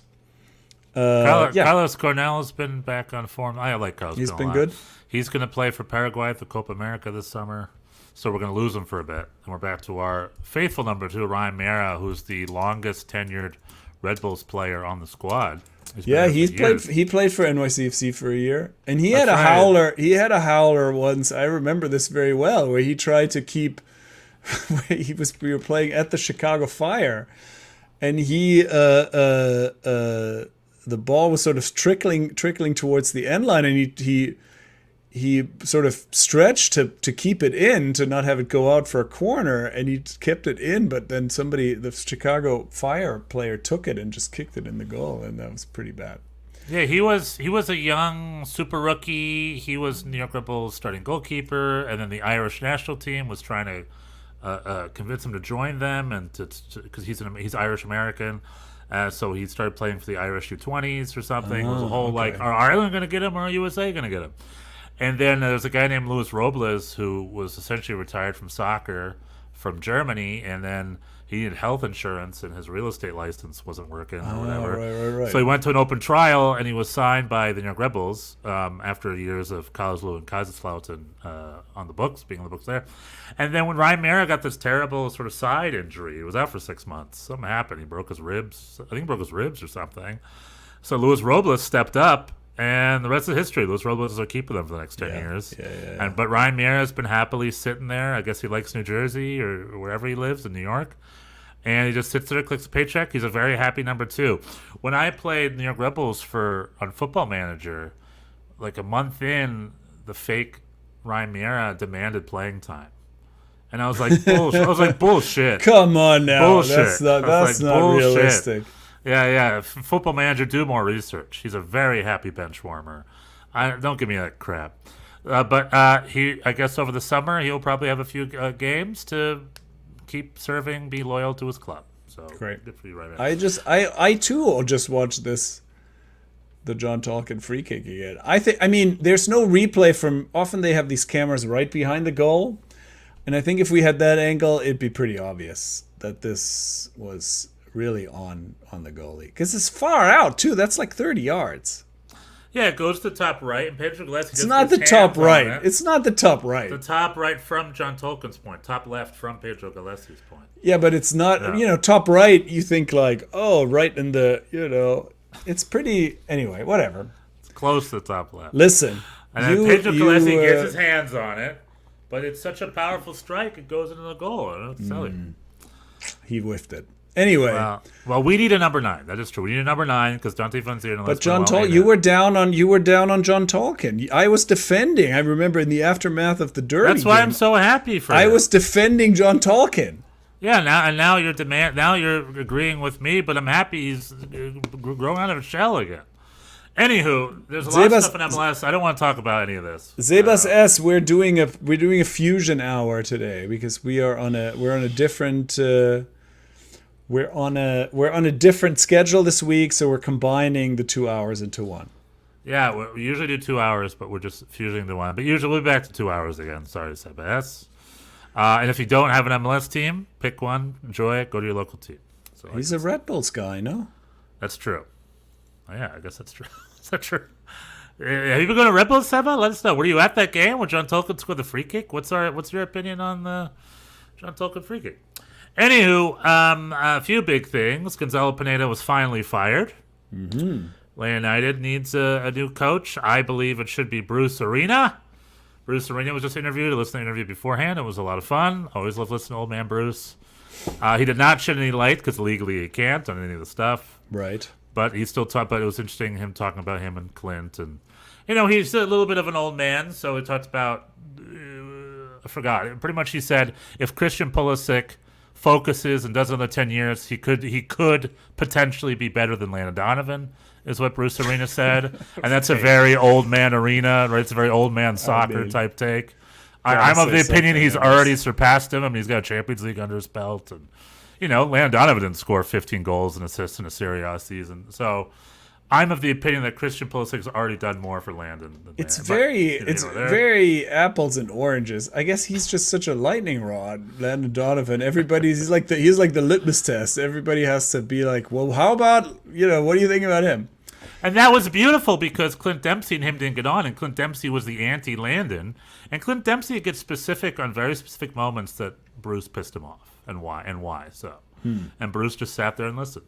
Carlos Cornell has been back on form. I like Carlos. He's Cornell been good. He's going to play for Paraguay at the Copa America this summer, so we're going to lose him for a bit. And we're back to our faithful number 2, Ryan Meara, who's the longest tenured Red Bulls player on the squad. He played for NYCFC for a year, and he had a howler. He had a howler once. I remember this very well, where he tried to keep. We were playing at the Chicago Fire, and the ball was sort of trickling towards the end line, and he sort of stretched to keep it in, to not have it go out for a corner, and he kept it in, but then the Chicago Fire player took it and just kicked it in the goal, and that was pretty bad. Yeah, he was a young super rookie. He was New York Red Bulls starting goalkeeper, and then the Irish national team was trying to convince him to join them, and because he's Irish American. So he started playing for the Irish U20s or something. It was a whole are Ireland going to get him or are USA going to get him? And then there's a guy named Luis Robles who was essentially retired from soccer from Germany, and then he needed health insurance and his real estate license wasn't working or whatever. Right. So he went to an open trial, and he was signed by the New York Red Bulls after years of Karlsruhe and Kaiserslautern on the books, being on the books there. And then when Ryan Meara got this terrible sort of side injury, he was out for 6 months. Something happened. He broke his ribs. I think he broke his ribs or something. So Luis Robles stepped up, and the rest of history. Luis Robles are keeping them for the next 10 years. But Ryan Meara has been happily sitting there. I guess he likes New Jersey or wherever he lives in New York. And he just sits there, clicks a paycheck. He's a very happy number 2. When I played New York Red Bulls on Football Manager, like a month in, the fake Ryan Meara demanded playing time. And I was like, bullshit. Bullshit. Come on now. Bullshit. That's not realistic. Yeah. Football Manager, do more research. He's a very happy bench warmer. Don't give me that crap. But I guess over the summer he'll probably have a few games to keep serving, be loyal to his club. So great. Good for you, right? I too will just watch the John Tolkien free kick again. I mean, there's no replay from. Often they have these cameras right behind the goal, and I think if we had that angle, it'd be pretty obvious that this was really on the goalie, because it's far out too. That's like 30 yards. Yeah, it goes to the top right, and Pedro Gillespie. It's not the top right. It's not the top right. The top right from John Tolkien's point. Top left from Pedro Gillespie's point. Yeah, but it's not. Yeah. Top right. You think like, right in the. It's pretty. Anyway, whatever. It's close to the top left. Listen, and then Pedro Gillespie gets his hands on it, but it's such a powerful strike. It goes into the goal. I don't know what to tell you. He whiffed it. Anyway, well, we need a number 9. That is true. We need a number 9 because Dante Fonseca. But John Tolkien, you were down on John Tolkien. I was defending. I remember in the aftermath of the Derby. That's why I'm so happy for. I was defending John Tolkien. Yeah, now you're Now you're agreeing with me, but I'm happy he's growing out of a shell again. Anywho, there's a lot of stuff in MLS. I don't want to talk about any of this. Zebas S, we're doing a fusion hour today because we're on a different. We're on a different schedule this week, so we're combining the 2 hours into one. Yeah, we usually do 2 hours, but we're just fusing into one. But usually we'll be back to 2 hours again. Sorry to say, but that's. And if you don't have an MLS team, pick one, enjoy it, go to your local team. So he's a Red Bulls guy, no? That's true. Oh, yeah, I guess that's true. Is that true? Have you been going to Red Bulls, Seba? Let us know. Were you at that game when John Tolkien scored the free kick? What's your opinion on the John Tolkien free kick? Anywho, a few big things. Gonzalo Pineda was finally fired. Mm-hmm. Atlanta United needs a new coach. I believe it should be Bruce Arena. Bruce Arena was just interviewed. I listened to the interview beforehand. It was a lot of fun. Always love listening to old man Bruce. He did not shed any light because legally he can't on any of the stuff. Right. But he still talked. But it was interesting him talking about him and Clint, and he's a little bit of an old man. So he talked about. I forgot. Pretty much, he said if Christian Pulisic focuses and does another 10 years, he could potentially be better than Landon Donovan, is what Bruce Arena said. And that's a very old man Arena, right? It's a very old man soccer type take. I'm of the opinion he's already surpassed him. I mean, he's got a Champions League under his belt, and Landon Donovan didn't score 15 goals and assists in a Serie A season. So I'm of the opinion that Christian Pulisic has already done more for Landon. It's very apples and oranges. I guess he's just such a lightning rod, Landon Donovan. He's like the litmus test. Everybody has to be like, well, how about, what do you think about him? And that was beautiful because Clint Dempsey and him didn't get on, and Clint Dempsey was the anti-Landon. And Clint Dempsey gets specific on very specific moments that Bruce pissed him off, and why. So, and Bruce just sat there and listened.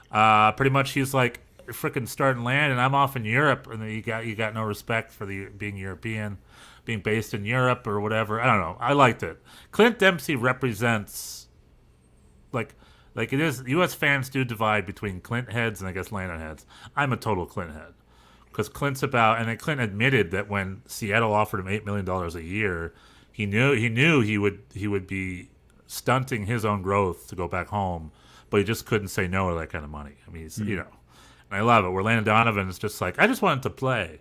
Pretty much, he's like, freaking starting Landon. I'm off in Europe, and then you got no respect for the being European, being based in Europe or whatever. I don't know. I liked it. Clint Dempsey represents like it is. U.S. fans do divide between Clint heads and I guess Landon heads. I'm a total Clint head because Clint's about, and then Clint admitted that when Seattle offered him $8 million a year, he knew he would be stunting his own growth to go back home, but he just couldn't say no to that kind of money. I mean, he's and I love it. Where Landon Donovan is just like, I just wanted to play,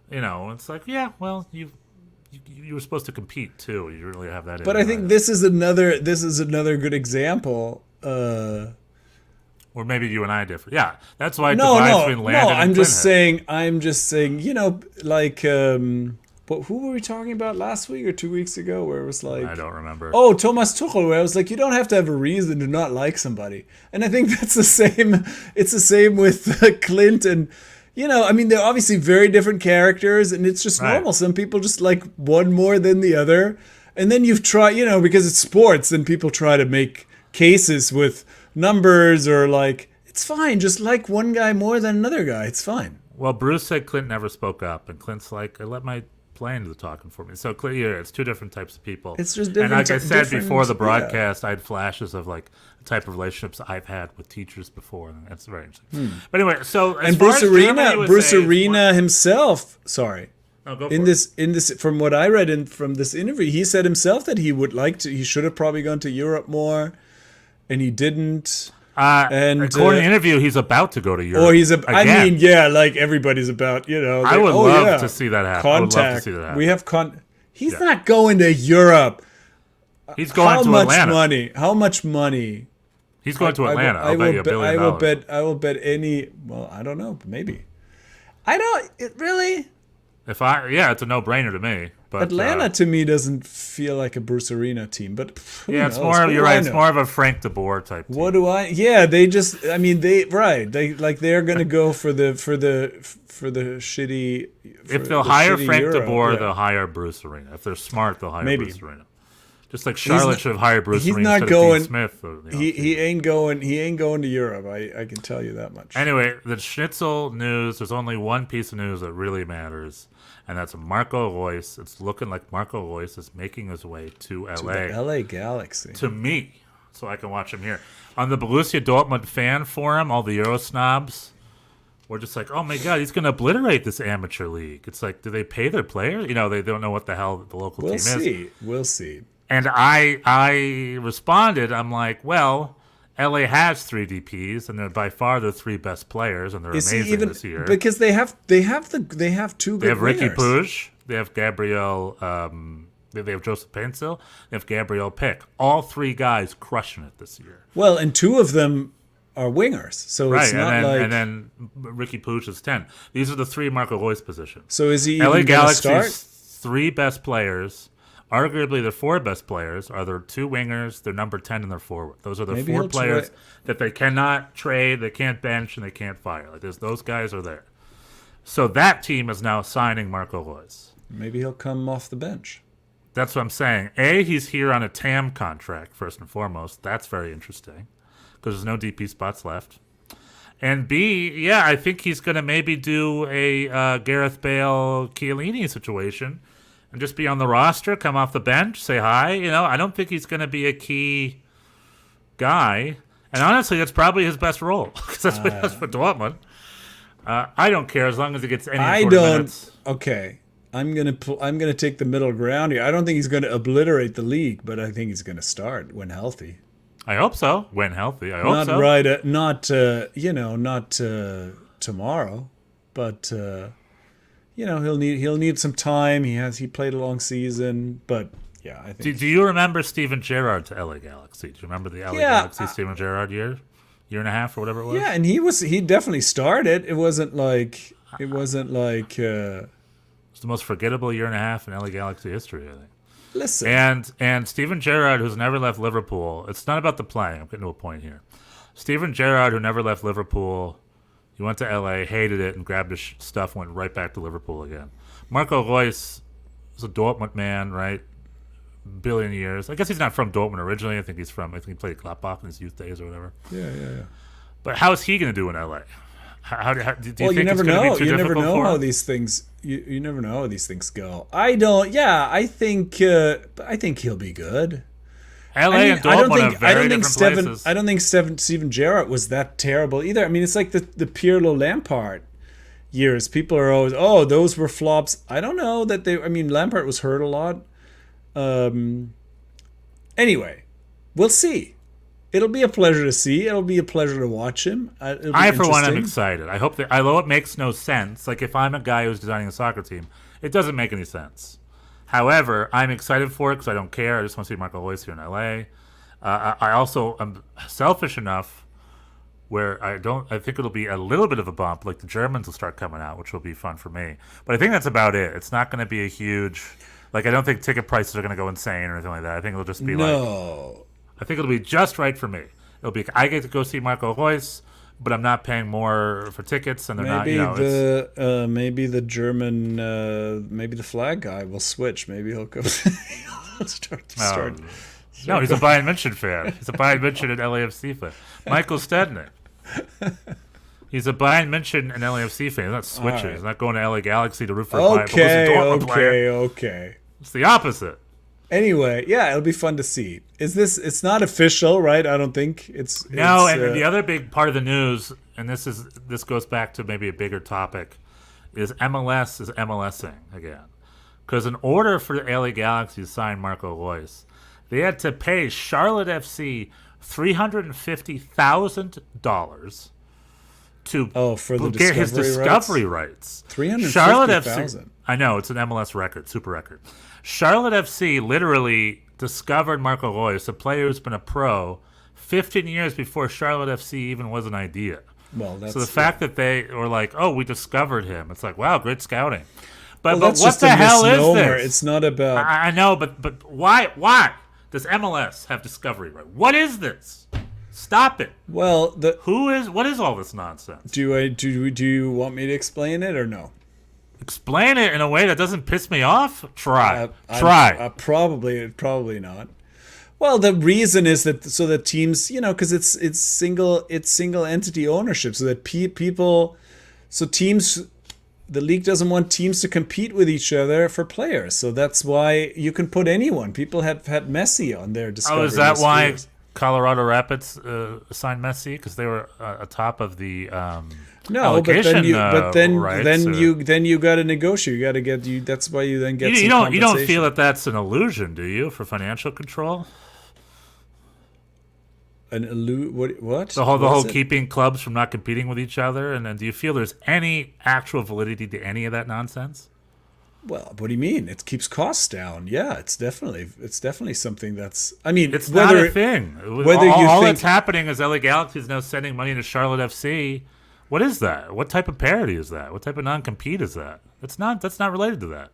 It's like, yeah, well, you were supposed to compete too. You didn't really have that. But I think this is another good example. Or maybe you and I differ. Yeah, that's why I divide between Landon and I'm just saying, but who were we talking about last week or 2 weeks ago? Where it was like, I don't remember. Oh, Thomas Tuchel. Where I was like, you don't have to have a reason to not like somebody, and I think that's the same. It's the same with Clint and. They're obviously very different characters, and it's just normal. Some people just like one more than the other. And then you've tried, because it's sports, then people try to make cases with numbers or like, it's fine. Just like one guy more than another guy. It's fine. Well, Bruce said Clint never spoke up, and Clint's like, I let my playing to the talking for me. So clearly, it's two different types of people. It's just different. And like I said before the broadcast, I had flashes of like the type of relationships I've had with teachers before, and that's very interesting. But anyway, so as and Bruce Arena himself. Sorry. No, go for in it. this, from what I read from this interview, he said himself that he would like to. He should have probably gone to Europe more, and he didn't. And according to the interview, he's about to go to Europe. Or he's like everybody's about, I would love to see that happen. Contact. I would love to see that happen. We have He's not going to Europe. He's going to Atlanta. How much money? He's going to Atlanta. I'll bet you $1 billion. I will bet any. Well, I don't know. Maybe. I don't. It really. It's a no-brainer to me. But Atlanta to me doesn't feel like a Bruce Arena team, but it's more. You're right. It's more of a Frank De Boer type team. What do I? Yeah, they just. I mean, they're gonna go for the shitty. If they'll hire Frank De Boer, they'll hire Bruce Arena. If they're smart, they'll hire Bruce Arena. Just like Charlotte should have hired Bruce Arena instead of Dean Smith. He ain't going to Europe. I can tell you that much. Anyway, the Schnitzel news. There's only one piece of news that really matters. And that's Marco Reus. It's looking like Marco Reus is making his way to LA. To the LA Galaxy. To me. So I can watch him here. On the Borussia Dortmund fan forum, all the Euro snobs were just like, oh my God, he's going to obliterate this amateur league. It's like, do they pay their players? They don't know what the hell the local team is. We'll see. And I responded, I'm like, well, LA has 3 DPs, and they're by far the 3 best players, and they're amazing this year. Because they have 2 good They have Ricky Puig, they have Gabriel, they have Joseph Painsil, they have Gabriel Pick. All 3 guys crushing it this year. Well, and 2 of them are wingers, so it's not and then Ricky Puig is 10. These are the 3 Marco Reus positions. So is he LA even going to start? Galaxy's 3 best players. Arguably, their 4 best players are their 2 wingers, their number 10, and their forward. Those are the 4 players that they cannot trade, they can't bench, and they can't fire. Like those guys are there. So that team is now signing Marco Reus. Maybe he'll come off the bench. That's what I'm saying. A, he's here on a TAM contract, first and foremost. That's very interesting because there's no DP spots left. And B, I think he's going to maybe do a Gareth Bale-Chiellini situation. And just be on the roster, come off the bench, say hi. I don't think he's going to be a key guy. And honestly, that's probably his best role because that's what he does for Dortmund. I don't care as long as he gets any minutes. Okay, I'm gonna take the middle ground here. I don't think he's going to obliterate the league, but I think he's going to start when healthy. I hope so. When healthy, I hope so. Not tomorrow, but. He'll need some time. He played a long season, but Yeah, I think. Do you remember Steven Gerrard to LA Galaxy? Do you remember the LA Yeah, Galaxy Steven Gerrard year and a half or whatever it was? Yeah, and he definitely started. It wasn't like It's the most forgettable year and a half in LA Galaxy history, I think. listen. And Steven Gerrard, who's never left Liverpool, it's not about the playing. I'm getting to a point here. Steven Gerrard, who never left Liverpool, he went to LA, hated it, and grabbed his stuff, went right back to Liverpool again. Marco Reus is a Dortmund man, right? Billion years. I guess he's not from Dortmund originally. I think he played Gladbach in his youth days or whatever. Yeah. But how is he going to do in LA? How do you Well, think you never it's going to know. be too You never difficult know for how him? these things. You never know how these things go. I don't. Yeah, I think he'll be good. LA and Dortmund are very different places. I don't think Steven Gerrard was that terrible either. I mean, it's like the Pirlo Lampard years. People are always, oh, those were flops. I don't know that they. I mean, Lampard was hurt a lot. Anyway, we'll see. It'll be a pleasure to see. It'll be a pleasure to watch him. I, for one, am excited. I hope that, although it makes no sense, like if I'm a guy who's designing a soccer team, it doesn't make any sense. However, I'm excited for it because I don't care. I just want to see Marco Reus here in LA. I also am selfish enough where I think it'll be a little bit of a bump. Like the Germans will start coming out, which will be fun for me. But I think that's about it. It's not going to be a huge, like I don't think ticket prices are going to go insane or anything like that. I think it'll just be I think it'll be just right for me. It'll be I get to go see Marco Reus, but I'm not paying more for tickets, and they're maybe not. Maybe the German, maybe the flag guy will switch. Maybe he'll go. He'll start. No, he's a Bayern München fan. He's a Bayern München and LAFC fan. Michael Stednick. He's a Bayern München and LAFC fan. He's not switching. Right. He's not going to LA Galaxy to root for a Dortmund player. Okay. It's the opposite. Anyway, yeah, it'll be fun to see. It's not official, right? I don't think it's no. And the other big part of the news, and this goes back to maybe a bigger topic, is MLS is MLSing again. Because in order for the LA Galaxy to sign Marco Reus, they had to pay Charlotte FC $350,000 to get his discovery rights. Charlotte FC. I know it's an MLS record, super record. Charlotte FC literally discovered Marco Reus, a player who's been a pro 15 years before Charlotte FC even was an idea. Well, so the fact that they were like, "Oh, we discovered him," it's like, "Wow, great scouting." But what the hell is this? It's not about. I know, but why? Why does MLS have discovery right? What is this? Stop it. Well, what is all this nonsense? Do you want me to explain it or no? Explain it in a way that doesn't piss me off. Try. Probably not. Well, the reason is that so that teams, because it's single entity ownership, so that teams, the league doesn't want teams to compete with each other for players, so that's why you can put anyone. People had Messi on their discovery. Oh, is that why years. Colorado Rapids signed Messi because they were atop of the no, but then you got to negotiate. You got to get you. That's why you then get. You don't feel that that's an illusion, do you, for financial control? What? The whole keeping clubs from not competing with each other, and then do you feel there's any actual validity to any of that nonsense? Well, what do you mean? It keeps costs down. Yeah, it's definitely something that's. I mean, it's not a thing. All that's happening is LA Galaxy is now sending money to Charlotte FC. What is that? What type of parity is that? What type of non-compete is that? That's not related to that.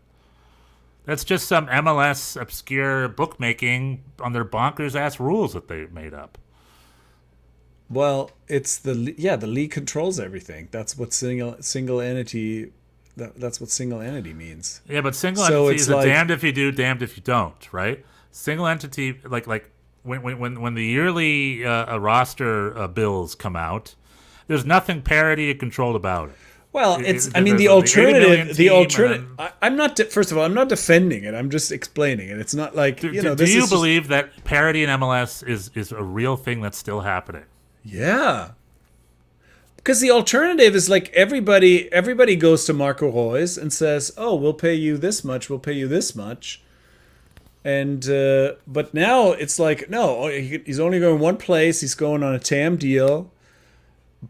That's just some MLS obscure bookmaking on their bonkers ass rules that they made up. Well, it's the league controls everything. That's what single entity. That's what single entity means. Yeah, but single entity is damned if you do, damned if you don't, right? Single entity, like when the yearly roster bills come out, there's nothing parity or controlled about it. Well, the alternative. I'm not. First of all, I'm not defending it. I'm just explaining it. It's not like do you believe that parity in MLS is a real thing that's still happening? Yeah. Because the alternative is like everybody goes to Marco Reus and says, "Oh, we'll pay you this much. We'll pay you this much." And but now it's like, no, he's only going one place. He's going on a TAM deal.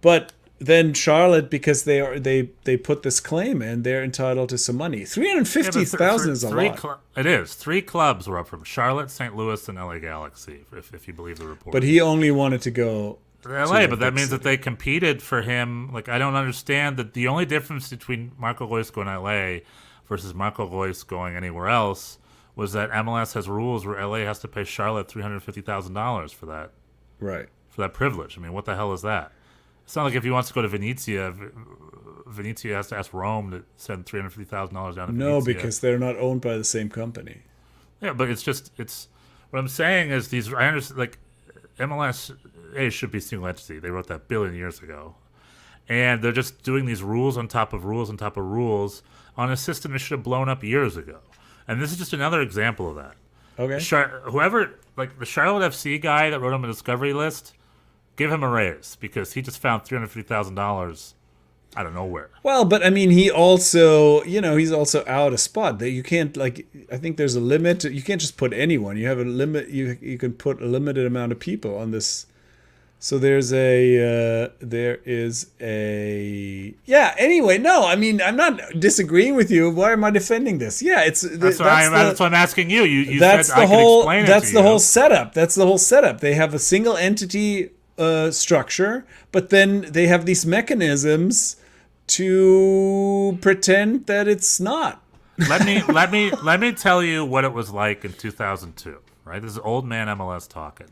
But then Charlotte, because they put this claim in, they're entitled to some money. $350,000 is a lot. It is. 3 clubs were up from Charlotte, St. Louis, and LA Galaxy, if you believe the report. But he only wanted to go to LA, but that means that they competed for him. Like, I don't understand that the only difference between Marco Reus going to LA versus Marco Reus going anywhere else was that MLS has rules where LA has to pay Charlotte $350,000 for that. Right. For that privilege. I mean, what the hell is that? It's not like if he wants to go to Venezia, Venezia has to ask Rome to send $350,000 down to Venezia. No, because they're not owned by the same company. Yeah, but it's what I'm saying is I understand, like, MLS should be single entity. They wrote that a billion years ago. And they're just doing these rules on top of rules on top of rules on a system that should have blown up years ago. And this is just another example of that. Okay. Whoever, like the Charlotte FC guy that wrote him a discovery list, give him a raise because he just found $350,000 out of nowhere. Well, but I mean, he also, he's also out a spot that you can't, like, I think there's a limit. You can't just put anyone. You have a limit. You can put a limited amount of people on this. So there is a anyway, no, I mean, I'm not disagreeing with you. Why am I defending this? Yeah, that's what I'm asking you. You that's said the I whole could explain it that's to the you. whole setup. That's the whole setup. They have a single entity structure, but then they have these mechanisms to pretend that it's not. Let me tell you what it was like in 2002. Right, this is old man MLS talking.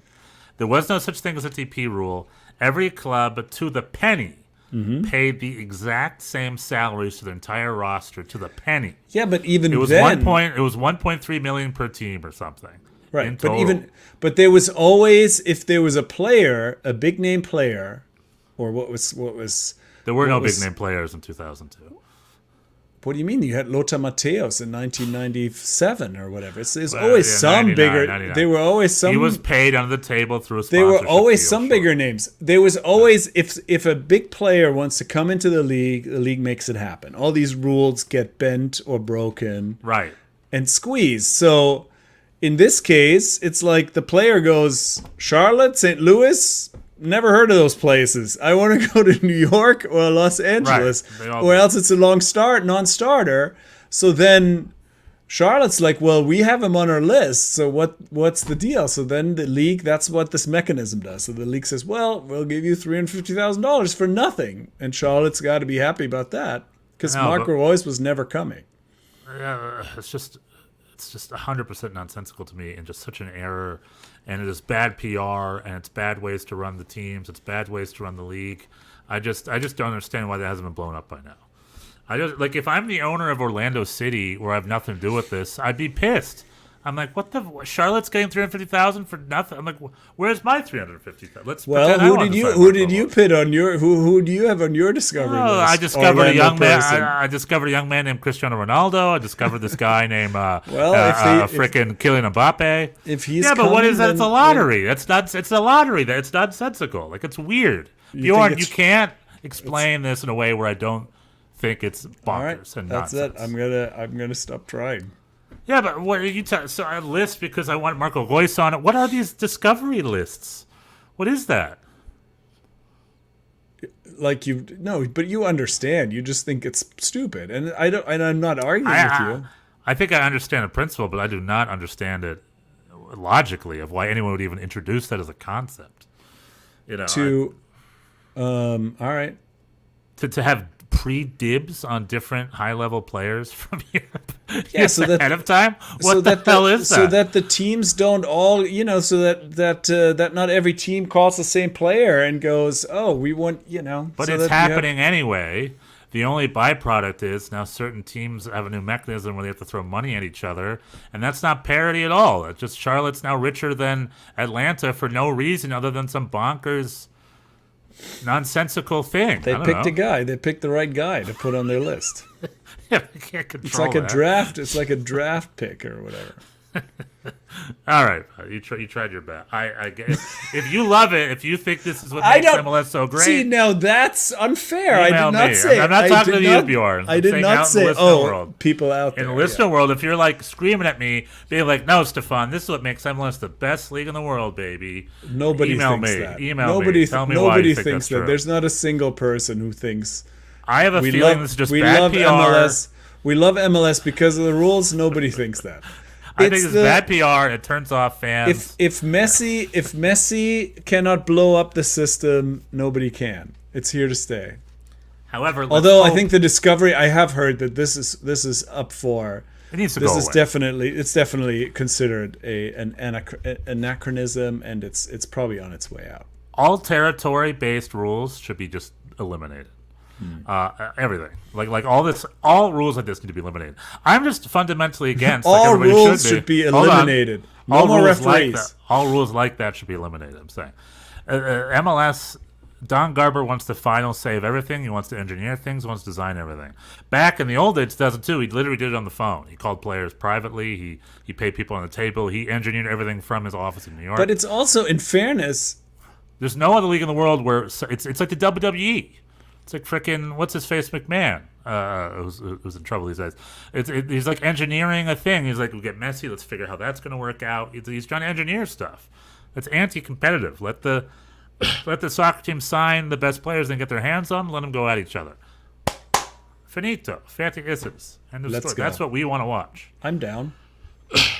There was no such thing as a TP rule. Every club, to the penny, paid the exact same salaries to their entire roster to the penny. Yeah, but even it was then, it was 1.3 million per team or something. Right, in total. but there was always, if there was a player, a big name player, or what was there were no big name players in 2002. What do you mean? You had Lothar Matthäus in 1997 or whatever. There's always some 99, bigger. 99. There were always some. He was paid under the table through a There sponsorship were always deal, some sure. bigger names. There was always, if a big player wants to come into the league makes it happen. All these rules get bent or broken. Right. And squeezed. So in this case, it's like the player goes, Charlotte, St. Louis, never heard of those places. I want to go to New York or Los Angeles, or else it's a non-starter. So then Charlotte's like, well, we have him on our list. So what's the deal? So then the league, that's what this mechanism does. So the league says, well, we'll give you $350,000 for nothing. And Charlotte's got to be happy about that because Marco Reus was never coming. Yeah, it's just 100% nonsensical to me and just such an error. And it is bad PR, and it's bad ways to run the teams. It's bad ways to run the league. I just don't understand why that hasn't been blown up by now. Like, if I'm the owner of Orlando City, where I have nothing to do with this, I'd be pissed. I'm like, what the? Charlotte's getting $350,000 for nothing. I'm like, where's my $350,000? Let's well, who did you pit on your who do you have on your discovery list? I discovered a young man. I discovered a young man named Cristiano Ronaldo. I discovered this guy named frickin' Kylian Mbappe. If he's but what is that? It's a lottery. It's not. It's a lottery. It's nonsensical. Like, it's weird. Bjorn, you can't explain this in a way where I don't think it's bonkers and that's nonsense. It. I'm gonna stop trying. Yeah, but what are you so I list because I want Marco Reus on it. What are these discovery lists? What is that? Like but you understand. You just think it's stupid, and I don't. And I'm not arguing with you. I think I understand the principle, but I do not understand it logically of why anyone would even introduce that as a concept. All right. To have pre-dibs on different high-level players from Europe ahead of time? What the hell is that? So that the teams don't all, so that not every team calls the same player and goes, oh, we want, But it's happening anyway. The only byproduct is now certain teams have a new mechanism where they have to throw money at each other, and that's not parity at all. It's just Charlotte's now richer than Atlanta for no reason other than some bonkers nonsensical thing. They picked a guy. They picked the right guy to put on their list. Yeah, they can't control it's like a draft pick or whatever. All right, you tried your best. I get it. If you love it, if you think this is what I makes don't MLS so great, see. Now that's unfair. I email did not me. say. I'm not I talking did to you, not- Bjorn. I I'm did saying not out in the say. listener Oh, world. people out there. in the listener world, if you're like screaming at me, being like, "No, Stefan, this is what makes MLS the best league in the world, baby." Nobody email thinks me. that. Email nobody me. Tell me why nobody you think thinks that's that. true. There's not a single person who thinks I have a we feeling love. this is just we bad love PR. MLS. We love MLS because of the rules. Nobody thinks that. I think it's bad PR. It turns off fans. If Messi cannot blow up the system, nobody can. It's here to stay. However, let's Although I hope- think the discovery, I have heard that this is up for. it needs to This go is away. it's definitely considered an anachronism, and it's probably on its way out. All territory-based rules should be just eliminated. Everything, like all rules like this need to be eliminated. I'm just fundamentally against. Like All everybody rules should should be Hold on. eliminated. No All more rules like referees. that. All rules like that should be eliminated. I'm saying, MLS. Don Garber wants the final say of everything. He wants to engineer things. He wants to design everything. Back in the old days, 2002, he literally did it on the phone. He called players privately. He paid people on the table. He engineered everything from his office in New York. But it's also, in fairness, There's no other league in the world where it's like the WWE. It's like frickin' what's his face McMahon, who's in trouble these days. He's like engineering a thing. He's like, we get Messi. Let's figure out how that's going to work out. He's trying to engineer stuff. It's anti-competitive. Let the soccer team sign the best players and get their hands on. Let them go at each other. Finito. Fertig ist es. End of Let's story. go. That's what we want to watch. I'm down.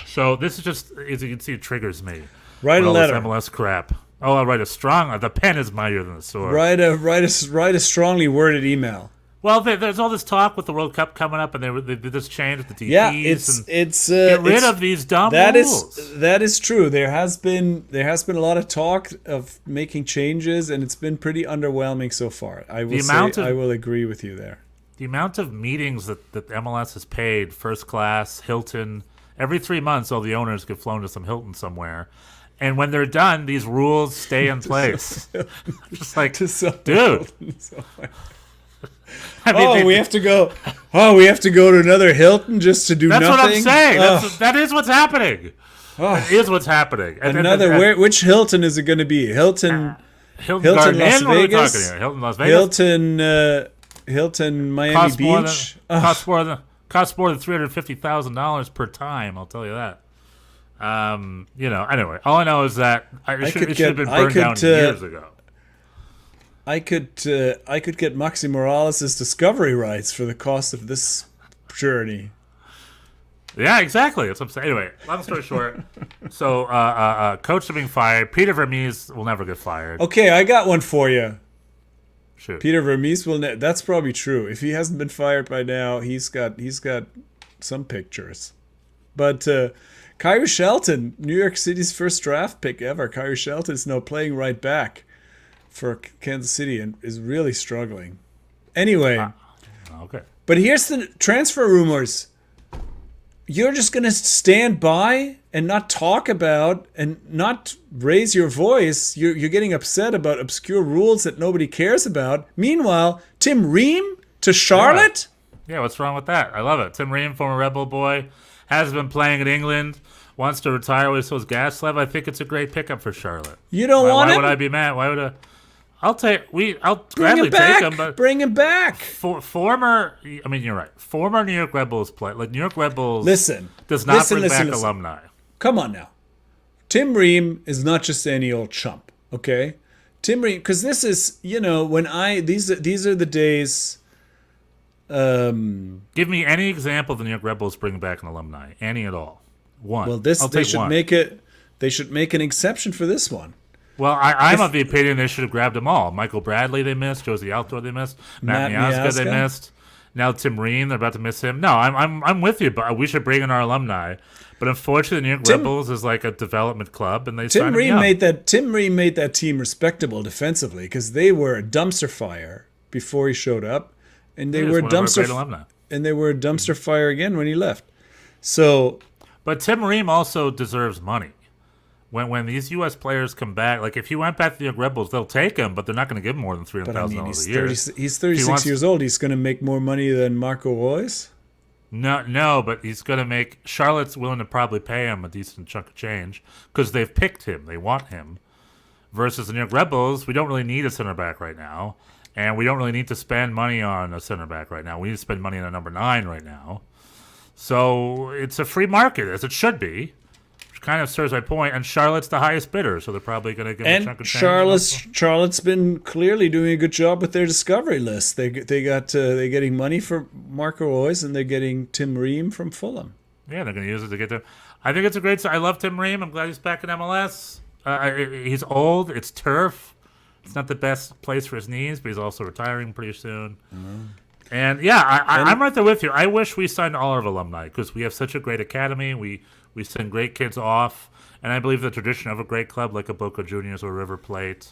So this is just, as you can see, it triggers me. Write a All this letter. MLS crap. Oh, I'll write a strong. The pen is mightier than the sword. Write a strongly worded email. Well, there's all this talk with the World Cup coming up, and they did this change with the DPs. Yeah, and it's get rid it's- of these dumb That rules. is true. There has been a lot of talk of making changes, and it's been pretty underwhelming so far. I will amount of- I will agree with you there. The amount of meetings that MLS has paid, first class, Hilton, every 3 months, all the owners get flown to some Hilton somewhere. And when they're done, these rules stay in place. Just like, dude. I mean, We have to go. Oh, we have to go to another Hilton just to do that's nothing. what I'm saying. Oh, That is what's happening. That is what's happening. which Hilton is it going to be? Hilton Hilton Hilton Garden Las Inn? What are we Vegas? talking here? Hilton Las Vegas? Hilton Miami costs more than Beach. costs more than $350,000 per time. I'll tell you that. Anyway, all I know is that it should have been burned down years ago. I could get Maxi Morales' discovery rights for the cost of this journey. Yeah, exactly. That's what I'm saying. Anyway, long story short, so coach is being fired. Peter Vermees will never get fired. Okay, I got one for you. Shoot. Peter Vermees will. That's probably true. If he hasn't been fired by now, he's got some pictures. But Kyrie Shelton, New York City's first draft pick ever. Kyrie Shelton is now playing right back for Kansas City and is really struggling. Anyway, Okay. but here's the transfer rumors. You're just going to stand by and not talk about and not raise your voice. You're getting upset about obscure rules that nobody cares about. Meanwhile, Tim Ream to Charlotte? Yeah, what's wrong with that? I love it. Tim Ream, former Red Bull boy, has been playing in England, wants to retire with his gas lab. I think it's a great pickup for Charlotte. You don't want Why him? would I be mad? Why would I? I'll Bring gladly him back. take him, but Bring him back. former, I mean, you're right. Former New York Red Bulls play, like New York Red Bulls Listen. does not listen, bring listen, back listen. alumni. Come on now. Tim Ream is not just any old chump, okay? Tim Ream, because this is, these are the days. Give me any example of the New York Red Bulls bringing back an alumni, any at all. One. Well, I'll they take should one. make it. They should make an exception for this one. Well, I'm of the opinion they should have grabbed them all. Michael Bradley they missed, Josie Altor they missed, Matt Miazga they Miazga. missed. Now Tim Ream, they're about to miss him. No, I'm with you, but we should bring in our alumni. But unfortunately, the New York Red Bulls is like a development club, and they Tim signed him Ream young. made that team respectable defensively because they were a dumpster fire before he showed up, and they He were was one of our great dumpster alumni. and they were a dumpster fire again when he left. So But Tim Ream also deserves money. When these U.S. players come back, like if he went back to the New York Red Bulls, they'll take him, but they're not going to give him more than but I $300,000 mean, a year. he's 36 wants- years old. He's going to make more money than Marco Reus. No, but he's going to make Charlotte's willing to probably pay him a decent chunk of change because they've picked him. They want him. Versus the New York Red Bulls, we don't really need a center back right now, and we don't really need to spend money on a center back right now. We need to spend money on a number 9 right now. So it's a free market, as it should be. Which kind of serves my point. And Charlotte's the highest bidder, so they're probably going to give him a chunk of change. Charlotte's been clearly doing a good job with their discovery list. They're getting money for Marco Reus, and they're getting Tim Ream from Fulham. Yeah, they're going to use it to get there. I think it's a great. I love Tim Ream. I'm glad he's back in MLS. He's old. It's turf. It's not the best place for his knees, but he's also retiring pretty soon. Mm-hmm. And yeah, I'm right there with you. I wish we signed all our alumni because we have such a great academy. We send great kids off, and I believe the tradition of a great club like a Boca Juniors or River Plate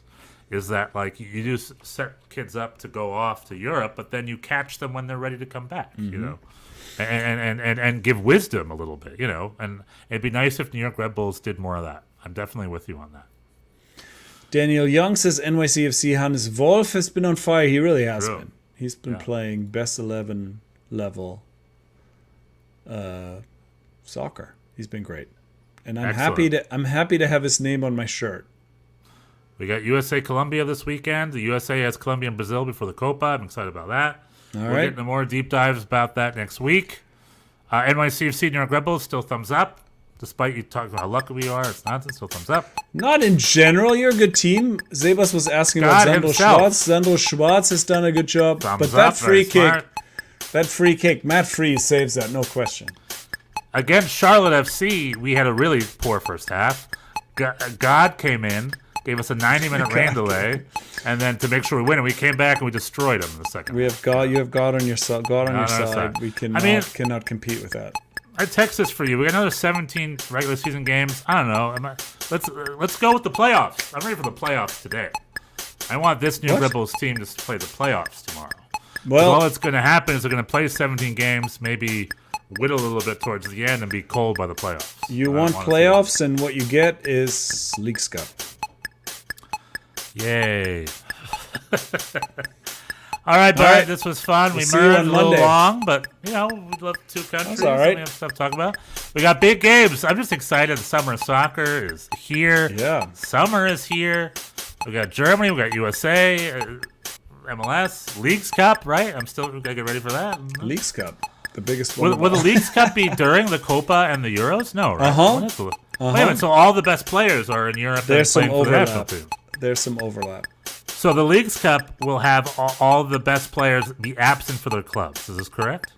is that like you do set kids up to go off to Europe, but then you catch them when they're ready to come back. Mm-hmm. You know. And give wisdom a little bit, you know. And it'd be nice if New York Red Bulls did more of that. I'm definitely with you on that. Daniel Young says NYCFC Hannes Wolf has been on fire. He really has been. He's been playing best 11 level soccer. He's been great, and I'm happy to have his name on my shirt. We got USA Colombia this weekend. The USA has Colombia and Brazil before the Copa. I'm excited about that. We'll get into more deep dives about that next week. NYCFC New York Red Bulls still thumbs up. Despite you talking about how lucky we are, it's nonsense. Still thumbs up. Not in general. You're a good team. Zebas was asking about Zandel Schwartz. Zandel Schwartz has done a good job. But that free kick, Matt Freese saves that, no question. Against Charlotte FC, we had a really poor first half. God came in, gave us a 90-minute rain delay, and then to make sure we win it, we came back and we destroyed them in the second. You have God on your side. We cannot compete with that. I text this for you. We got another 17 regular season games. I don't know. Let's go with the playoffs. I'm ready for the playoffs today. I want this new Red Bulls team to play the playoffs tomorrow. Well, all that's going to happen is they're going to play 17 games, maybe whittle a little bit towards the end, and be cold by the playoffs. You want playoffs, and what you get is Leagues Cup. Yay. All right, Bart, this was fun. We merged a little long, but, you know, we love two countries. That's all right. We have stuff to talk about. We got big games. I'm just excited. The summer of soccer is here. Yeah. Summer is here. We got Germany. We got USA, MLS, Leagues Cup, right? We got to get ready for that. Leagues Cup, the biggest one. Will the Leagues Cup be during the Copa and the Euros? No, right? Wait a minute, so all the best players are in Europe and playing for the national team. There's some overlap. So the Leagues Cup will have all the best players be absent for their clubs. Is this correct?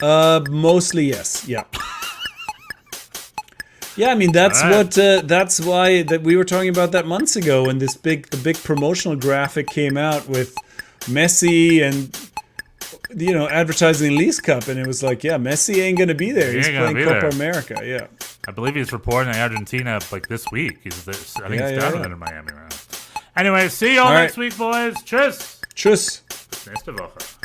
Mostly yes. Yeah. Yeah, I mean that's that's why that we were talking about that months ago when the big promotional graphic came out with Messi and advertising Leagues Cup, and it was like, yeah, Messi ain't gonna be there. He's playing Copa America. Yeah. I believe he's reporting in Argentina like this week. I think he's down in Miami right now. Anyway, see you all next week, boys. Tschüss. Tschüss. Nächste Woche.